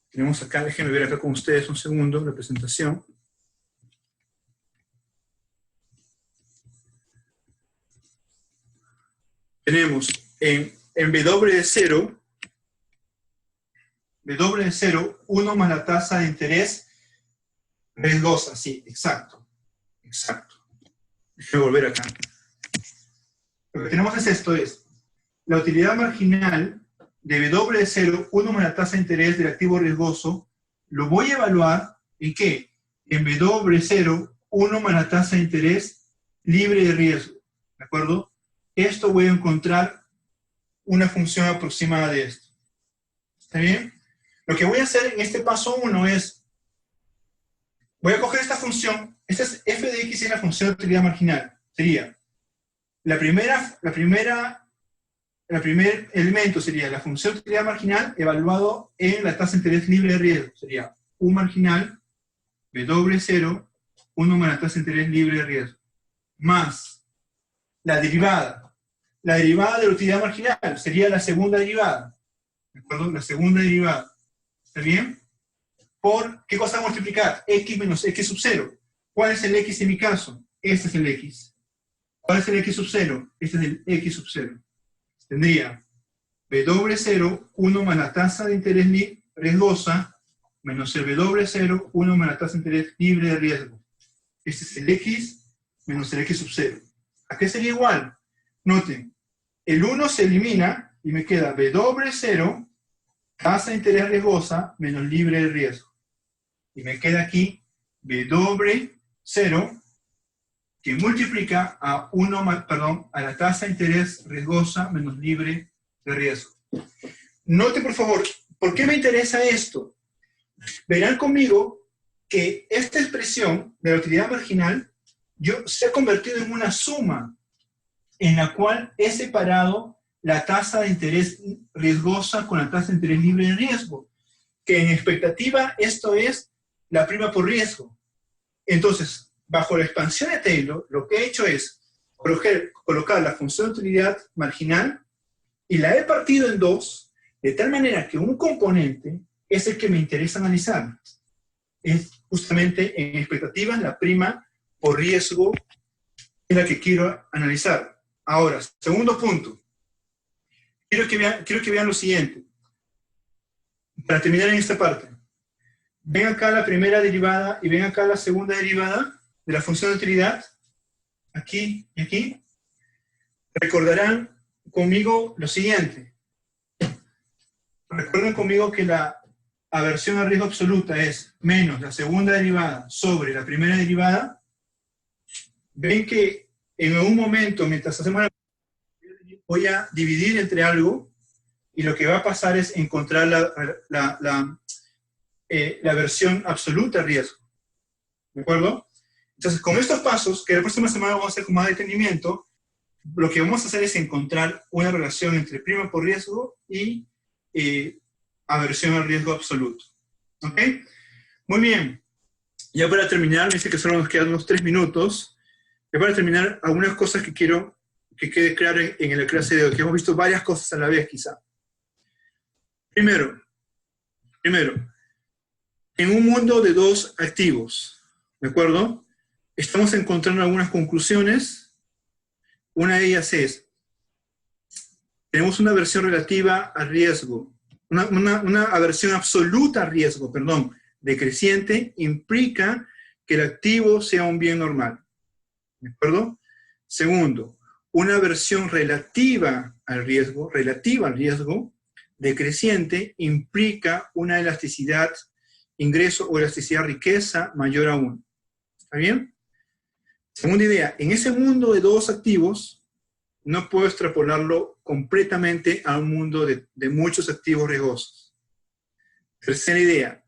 [SPEAKER 1] tenemos acá, déjenme ver acá con ustedes un segundo, la presentación. Tenemos en W de 0, 1 más la tasa de interés riesgosa, sí, exacto. Déjenme volver acá. Lo que tenemos es esto, es la utilidad marginal de W de 0, 1 más la tasa de interés del activo riesgoso, lo voy a evaluar en ¿qué? En W de 0, 1 más la tasa de interés libre de riesgo, ¿de acuerdo? Esto voy a encontrar una función aproximada de esto. ¿Está bien? Lo que voy a hacer en este paso 1 es, voy a coger esta función, esta es f de x, es la función de utilidad marginal. Sería, el primer elemento sería la función de utilidad marginal evaluado en la tasa de interés libre de riesgo. Sería U marginal, W0, 1 más la tasa de interés libre de riesgo. Más la derivada. La derivada de la utilidad marginal sería la segunda derivada. ¿De acuerdo? La segunda derivada. ¿Está bien? Por, ¿qué cosa multiplicar? X menos X sub 0. ¿Cuál es el X en mi caso? Este es el X. ¿Cuál es el X sub 0? Este es el X sub 0. Tendría W0, 1 más la tasa de interés riesgosa, menos el W0, 1 más la tasa de interés libre de riesgo. Este es el X menos el X sub 0. ¿A qué sería igual? Noten, el 1 se elimina y me queda W0, tasa de interés riesgosa, menos libre de riesgo. Y me queda aquí W0, que multiplica a a la tasa de interés riesgosa menos libre de riesgo. note por favor, ¿por qué me interesa esto? Verán conmigo que esta expresión de la utilidad marginal se ha convertido en una suma en la cual he separado la tasa de interés riesgosa con la tasa de interés libre de riesgo, que en expectativa esto es la prima por riesgo. Entonces, bajo la expansión de Taylor, lo que he hecho es colocar la función de utilidad marginal y la he partido en dos, de tal manera que un componente es el que me interesa analizar. Es justamente en expectativas la prima por riesgo es la que quiero analizar. Ahora, segundo punto. Quiero que vean lo siguiente. Para terminar en esta parte. Ven acá la primera derivada y ven acá la segunda derivada de la función de utilidad. Aquí y aquí. Recordarán conmigo lo siguiente. Recuerden conmigo que la aversión a riesgo absoluta es menos la segunda derivada sobre la primera derivada. Ven que en un momento, mientras hacemos la voy a dividir entre algo y lo que va a pasar es encontrar la versión absoluta de riesgo. ¿De acuerdo? Entonces, con estos pasos, que la próxima semana vamos a hacer con más detenimiento, lo que vamos a hacer es encontrar una relación entre prima por riesgo y aversión al riesgo absoluto. ¿Ok? Muy bien. Ya para terminar, me dice que solo nos quedan unos 3 minutos. Ya para terminar, algunas cosas que quiero que quede claro en la clase de hoy, que hemos visto varias cosas a la vez quizá. Primero, en un mundo de dos activos, ¿de acuerdo? Estamos encontrando algunas conclusiones. Una de ellas es, tenemos una aversión relativa al riesgo, una aversión absoluta al riesgo, perdón, decreciente, implica que el activo sea un bien normal, ¿de acuerdo? Segundo, una aversión relativa al riesgo, decreciente, implica una elasticidad ingreso o elasticidad riqueza mayor a 1. ¿Está bien? Segunda idea, en ese mundo de dos activos, no puedo extrapolarlo completamente a un mundo de muchos activos riesgosos. Tercera idea,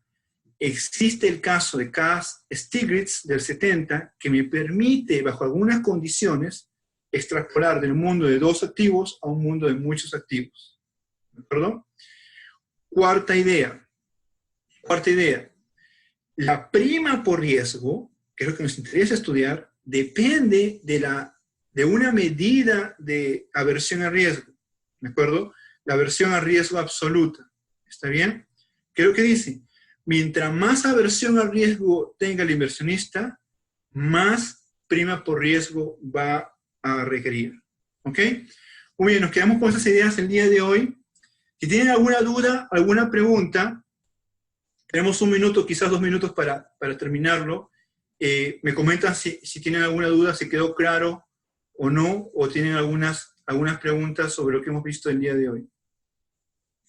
[SPEAKER 1] existe el caso de Cass-Stiglitz del 70 que me permite, bajo algunas condiciones, extrapolar del mundo de dos activos a un mundo de muchos activos. ¿De acuerdo? Cuarta idea. La prima por riesgo, que es lo que nos interesa estudiar, depende de una medida de aversión a riesgo. ¿De acuerdo? La aversión a riesgo absoluta. ¿Está bien? ¿Qué es lo que dice? Mientras más aversión al riesgo tenga el inversionista, más prima por riesgo va a requerir. ¿Ok? Muy bien, nos quedamos con esas ideas el día de hoy. Si tienen alguna duda, alguna pregunta, tenemos 1 minuto, quizás 2 minutos para terminarlo. Me comentan si tienen alguna duda, si quedó claro o no, o tienen algunas preguntas sobre lo que hemos visto el día de hoy.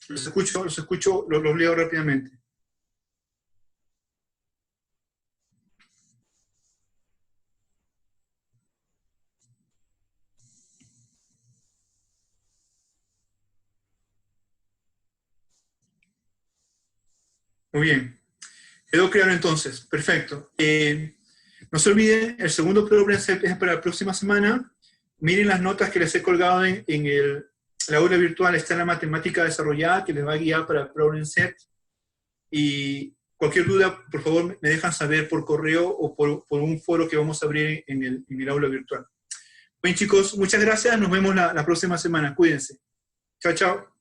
[SPEAKER 1] Los escucho, los leo rápidamente. Muy bien. Quedó claro entonces. Perfecto. No se olviden, el segundo Problem Set es para la próxima semana. Miren las notas que les he colgado en la aula virtual. Está la matemática desarrollada que les va a guiar para el Problem Set. Y cualquier duda, por favor, me dejan saber por correo o por un foro que vamos a abrir en el aula virtual. Bien, chicos, muchas gracias. Nos vemos la próxima semana. Cuídense. Chao, chao.